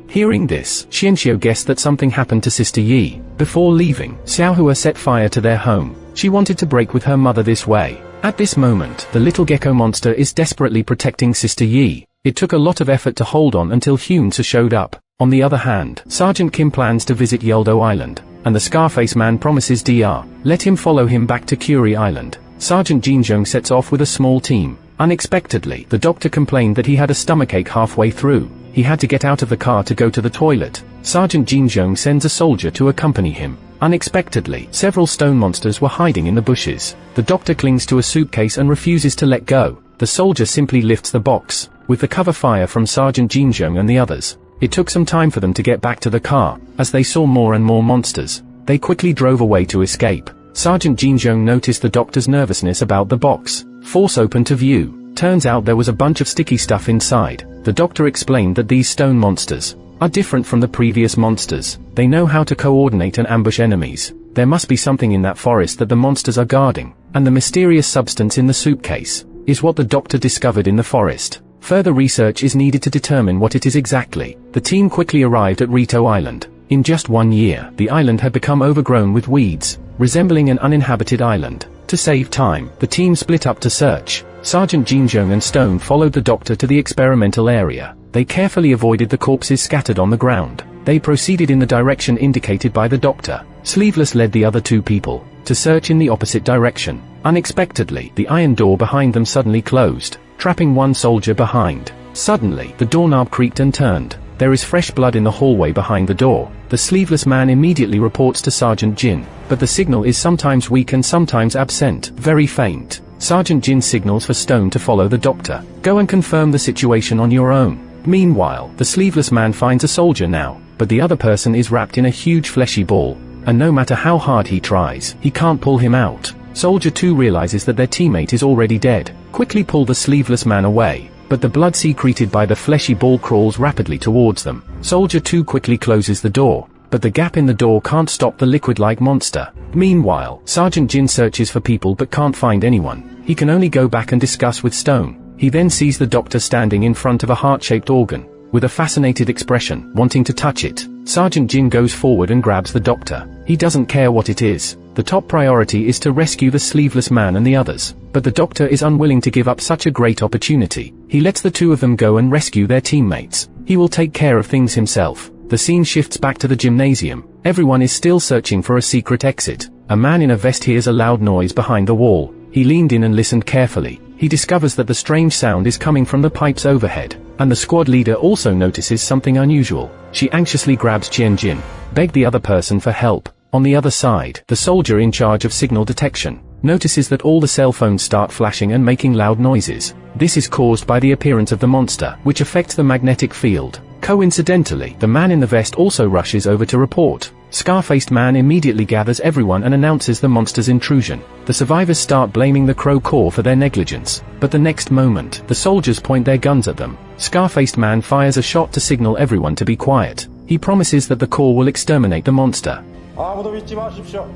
Hearing this, Xianxiu guessed that something happened to Sister Yi. Before leaving, Xiaohua set fire to their home. She wanted to break with her mother this way. At this moment, the little gecko monster is desperately protecting Sister Yi. It took a lot of effort to hold on until Hyunsu showed up. On the other hand, Sergeant Kim plans to visit Yeldo Island, and the Scarface man promises Dr. let him follow him back to Curie Island. Sergeant Jinzhong sets off with a small team. Unexpectedly, the doctor complained that he had a stomachache halfway through. he had to get out of the car to go to the toilet. Sergeant Jinjeong sends a soldier to accompany him. Unexpectedly, several stone monsters were hiding in the bushes. The doctor clings to a suitcase and refuses to let go. The soldier simply lifts the box, with the cover fire from Sergeant Jinjeong and the others. It took some time for them to get back to the car, as they saw more and more monsters. They quickly drove away to escape. Sergeant Jinjeong noticed the doctor's nervousness about the box. Force open to view. Turns out there was a bunch of sticky stuff inside. The doctor explained that these stone monsters are different from the previous monsters. They know how to coordinate and ambush enemies. There must be something in that forest that the monsters are guarding, and the mysterious substance in the suitcase is what the doctor discovered in the forest. Further research is needed to determine what it is exactly. The team quickly arrived at Rito Island. In just 1 year, the island had become overgrown with weeds, resembling an uninhabited island. To save time, the team split up to search. Sergeant Jinjeong and Stone followed the doctor to the experimental area. They carefully avoided the corpses scattered on the ground. They proceeded in the direction indicated by the doctor. Sleeveless led the other 2 people to search in the opposite direction. Unexpectedly, the iron door behind them suddenly closed, trapping one soldier behind. Suddenly, the doorknob creaked and turned. There is fresh blood in the hallway behind the door. The sleeveless man immediately reports to Sergeant Jin, but the signal is sometimes weak and sometimes absent, very faint. Sergeant Jin signals for Stone to follow the doctor. Go and confirm the situation on your own. Meanwhile, the sleeveless man finds a soldier now, but the other person is wrapped in a huge fleshy ball, and no matter how hard he tries, he can't pull him out. Soldier 2 realizes that their teammate is already dead. Quickly pull the sleeveless man away, but the blood secreted by the fleshy ball crawls rapidly towards them. Soldier 2 quickly closes the door, but the gap in the door can't stop the liquid-like monster. Meanwhile, Sergeant Jin searches for people but can't find anyone. He can only go back and discuss with Stone. He then sees the doctor standing in front of a heart-shaped organ, with a fascinated expression, wanting to touch it. Sergeant Jin goes forward and grabs the doctor. He doesn't care what it is. The top priority is to rescue the sleeveless man and the others, but the doctor is unwilling to give up such a great opportunity. He lets the 2 of them go and rescue their teammates. He will take care of things himself. The scene shifts back to the gymnasium. Everyone is still searching for a secret exit. A man in a vest hears a loud noise behind the wall. He leaned in and listened carefully. He discovers that the strange sound is coming from the pipes overhead, and the squad leader also notices something unusual. She anxiously grabs Jin, begged the other person for help. On the other side, the soldier in charge of signal detection notices that all the cell phones start flashing and making loud noises. This is caused by the appearance of the monster, which affects the magnetic field. Coincidentally, the man in the vest also rushes over to report. Scar-faced man immediately gathers everyone and announces the monster's intrusion. The survivors start blaming the Crow Corps for their negligence, but the next moment, the soldiers point their guns at them. Scar-faced man fires a shot to signal everyone to be quiet. He promises that the Corps will exterminate the monster. 아무도 믿지 마십시오.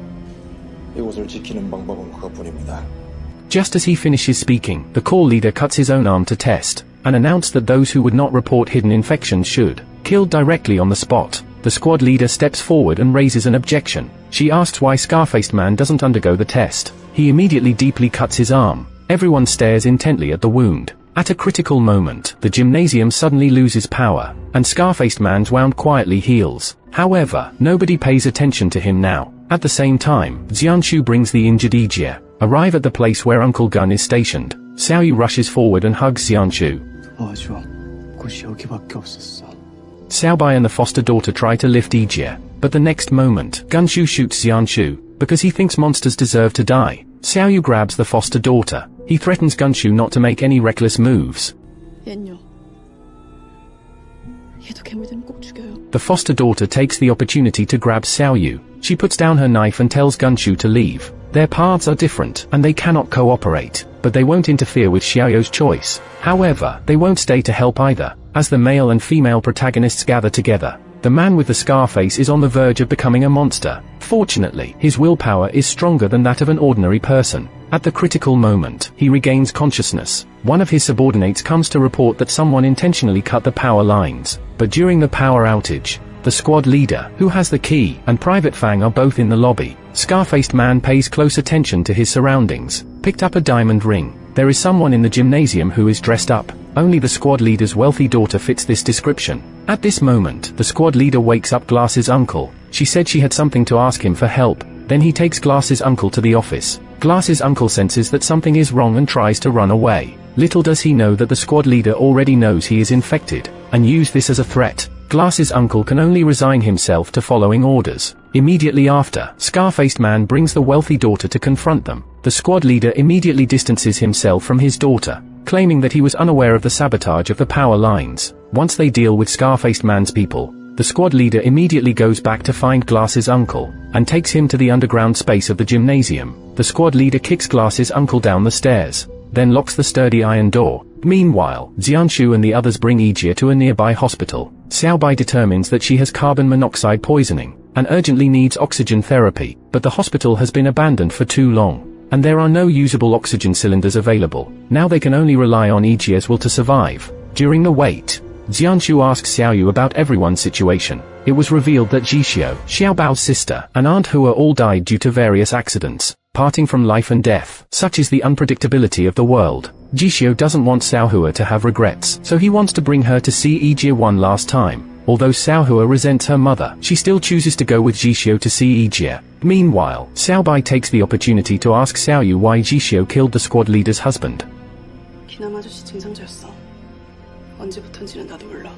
이곳을 지키는 방법은 그것뿐입니다. Just as he finishes speaking, the Corps leader cuts his own arm to test, and announced that those who would not report hidden infections should killed directly on the spot. The squad leader steps forward and raises an objection. She asks why Scar-faced man doesn't undergo the test. He immediately deeply cuts his arm. Everyone stares intently at the wound. At a critical moment, the gymnasium suddenly loses power, and Scar-faced man's wound quietly heals. However, nobody pays attention to him now. At the same time, Xianshu brings the injured Ijie. Arrive at the place where Uncle Gun is stationed. Xiaoyu rushes forward and hugs Xianshu. 곳이 여기밖에 없었어. Xiaobai and the foster daughter try to lift Ijie, but the next moment, Gunshu shoots Xianshu, because he thinks monsters deserve to die. Xiaoyu grabs the foster daughter. He threatens Gunshu not to make any reckless moves. 얘는요. 얘도 괴물들은 꼭 죽여요. The foster daughter takes the opportunity to grab Xiaoyu. She puts down her knife and tells Gunshu to leave. Their paths are different, and they cannot cooperate, but they won't interfere with Xiaoyu's choice. However, they won't stay to help either. As the male and female protagonists gather together, the man with the scar face is on the verge of becoming a monster. Fortunately, his willpower is stronger than that of an ordinary person. At the critical moment, he regains consciousness. One of his subordinates comes to report that someone intentionally cut the power lines, but during the power outage, the squad leader, who has the key, and Private Fang are both in the lobby. Scar-faced man pays close attention to his surroundings. Picked up a diamond ring. There is someone in the gymnasium who is dressed up. Only the squad leader's wealthy daughter fits this description. At this moment, the squad leader wakes up Glass's uncle. She said she had something to ask him for help. Then he takes Glass's uncle to the office. Glass's uncle senses that something is wrong and tries to run away. Little does he know that the squad leader already knows he is infected. and use this as a threat. Glass's uncle can only resign himself to following orders. Immediately after, Scar-faced man brings the wealthy daughter to confront them. The squad leader immediately distances himself from his daughter, claiming that he was unaware of the sabotage of the power lines. Once they deal with Scar-faced man's people, the squad leader immediately goes back to find Glass's uncle, and takes him to the underground space of the gymnasium. The squad leader kicks Glass's uncle down the stairs, then locks the sturdy iron door. Meanwhile, Xianshu and the others bring Yijie to a nearby hospital. Xiaobai determines that she has carbon monoxide poisoning, and urgently needs oxygen therapy, but the hospital has been abandoned for too long, and there are no usable oxygen cylinders available. Now they can only rely on Yijie's will to survive. During the wait, Xianshu asks Xiaoyu about everyone's situation. It was revealed that Jixio, Xiaobao's sister, and Aunt Hua all died due to various accidents, parting from life and death. Such is the unpredictability of the world. Jixio doesn't want Xiaohua to have regrets, so he wants to bring her to see Yijie one last time. Although Xiaohua resents her mother, she still chooses to go with Jixio to see Yijie. Meanwhile, Xiaobai takes the opportunity to ask Xiaoyu why Jixio killed the squad leader's husband. 기남 아저씨 증상자였어. 언제부턴지는 나도 몰라.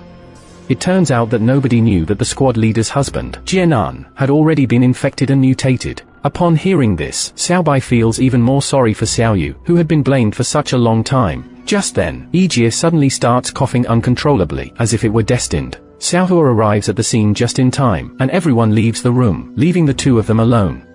It turns out that nobody knew that the squad leader's husband, Jianan, had already been infected and mutated. Upon hearing this, Xiaobai feels even more sorry for Xiaoyu, who had been blamed for such a long time. Just then, Yijie suddenly starts coughing uncontrollably, as if it were destined. Xiaohua arrives at the scene just in time, and everyone leaves the room, leaving the two of them alone.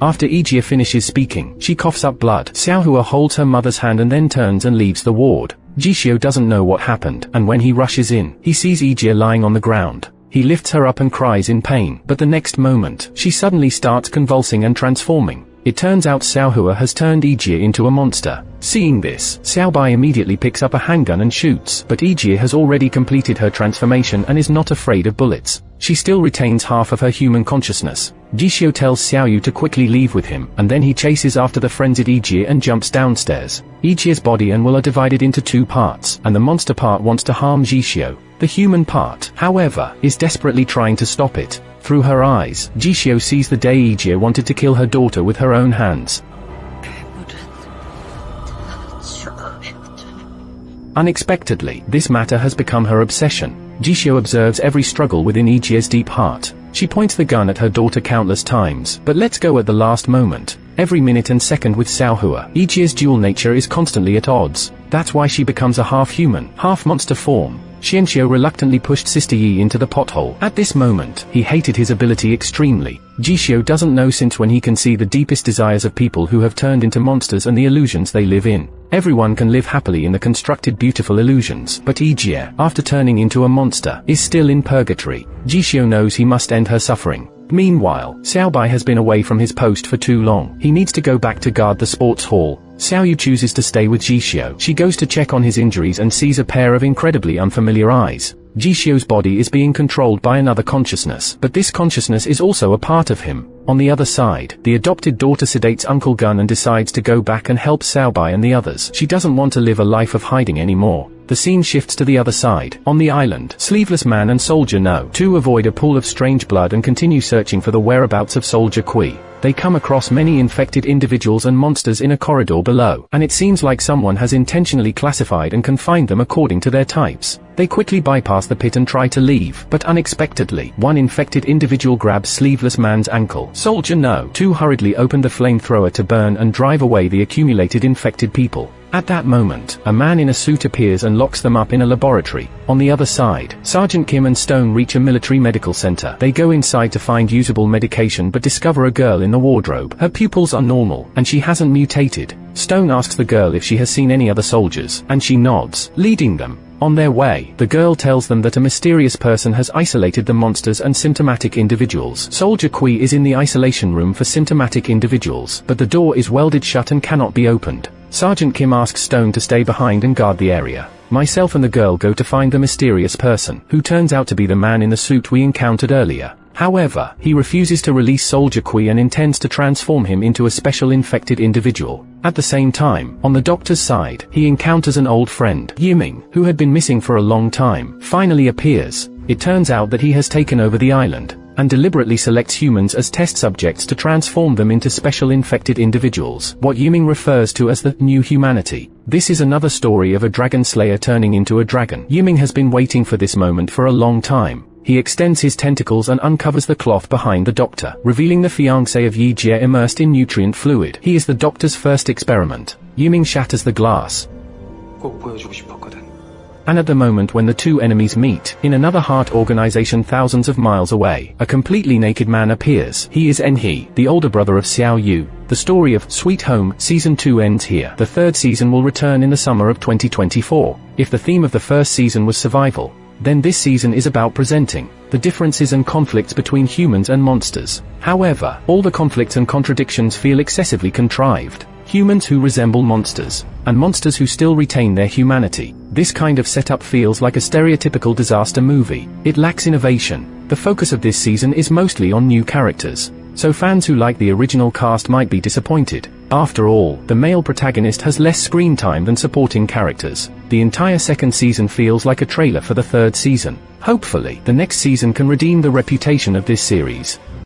After Yijie finishes speaking, she coughs up blood. Xiaohua holds her mother's hand and then turns and leaves the ward. Jixio doesn't know what happened, and when he rushes in, he sees Yijie lying on the ground. He lifts her up and cries in pain, but the next moment, she suddenly starts convulsing and transforming. It turns out Xiaohua has turned Yijie into a monster. Seeing this, Xiaobai immediately picks up a handgun and shoots, but Yijie has already completed her transformation and is not afraid of bullets. She still retains half of her human consciousness. Jixio tells Xiaoyu to quickly leave with him, and then he chases after the frenzied Yijie and jumps downstairs. Yijie's body and will are divided into two parts, and the monster part wants to harm Jixio. The human part, however, is desperately trying to stop it. Through her eyes, Jixio sees the day Yijie wanted to kill her daughter with her own hands. Unexpectedly, this matter has become her obsession. Jixio observes every struggle within Yijie's deep heart. She points the gun at her daughter countless times, but lets go at the last moment. Every minute and second with Xiaohua, Yijie's dual nature is constantly at odds. That's why she becomes a half-human, half-monster form. Xianxiu reluctantly pushed Sister Yi into the pothole. At this moment, he hated his ability extremely. Jixio doesn't know since when he can see the deepest desires of people who have turned into monsters and the illusions they live in. Everyone can live happily in the constructed beautiful illusions, but Yijie, after turning into a monster, is still in purgatory. Jixio knows he must end her suffering. Meanwhile, Xiaobai has been away from his post for too long. He needs to go back to guard the sports hall. Xiaoyu chooses to stay with Jixio. She goes to check on his injuries and sees a pair of incredibly unfamiliar eyes. Jixio's body is being controlled by another consciousness, but this consciousness is also a part of him. On the other side, the adopted daughter sedates Uncle Gun and decides to go back and help Xiaobai and the others. She doesn't want to live a life of hiding anymore. The scene shifts to the other side. On the island, Sleeveless Man and Soldier No to avoid a pool of strange blood and continue searching for the whereabouts of Soldier Kui. They come across many infected individuals and monsters in a corridor below, and it seems like someone has intentionally classified and confined them according to their types. They quickly bypass the pit and try to leave, but unexpectedly, one infected individual grabs Sleeveless Man's ankle. Soldier No too hurriedly opened the flamethrower to burn and drive away the accumulated infected people. At that moment, a man in a suit appears and locks them up in a laboratory. On the other side, Sergeant Kim and Stone reach a military medical center. They go inside to find usable medication but discover a girl in the wardrobe. Her pupils are normal, and she hasn't mutated. Stone asks the girl if she has seen any other soldiers, and she nods, leading them. On their way, the girl tells them that a mysterious person has isolated the monsters and symptomatic individuals. Soldier Kui is in the isolation room for symptomatic individuals, but the door is welded shut and cannot be opened. Sergeant Kim asks Stone to stay behind and guard the area. Myself and the girl go to find the mysterious person, who turns out to be the man in the suit we encountered earlier. However, he refuses to release Soldier Kui and intends to transform him into a special infected individual. At the same time, on the doctor's side, he encounters an old friend, Yiming, who had been missing for a long time, finally appears. It turns out that he has taken over the island. and deliberately selects humans as test subjects to transform them into special infected individuals, what Yiming refers to as the new humanity. This is another story of a dragon slayer turning into a dragon. Yiming has been waiting for this moment for a long time. He extends his tentacles and uncovers the cloth behind the doctor, revealing the fiancé of Yi Jie immersed in nutrient fluid. He is the doctor's first experiment. Yiming shatters the glass. 꼭 보여주고 싶었거든. And at the moment when the two enemies meet, in another heart organization thousands of miles away, a completely naked man appears. He is Enhe, the older brother of Xiao Yu. The story of Sweet Home Season 2 ends here. The third season will return in the summer of 2024. If the theme of the first season was survival, then this season is about presenting the differences and conflicts between humans and monsters. However, all the conflicts and contradictions feel excessively contrived. Humans who resemble monsters, and monsters who still retain their humanity. This kind of setup feels like a stereotypical disaster movie. It lacks innovation. The focus of this season is mostly on new characters, so fans who like the original cast might be disappointed. After all, the male protagonist has less screen time than supporting characters. The entire second season feels like a trailer for the third season. Hopefully, the next season can redeem the reputation of this series.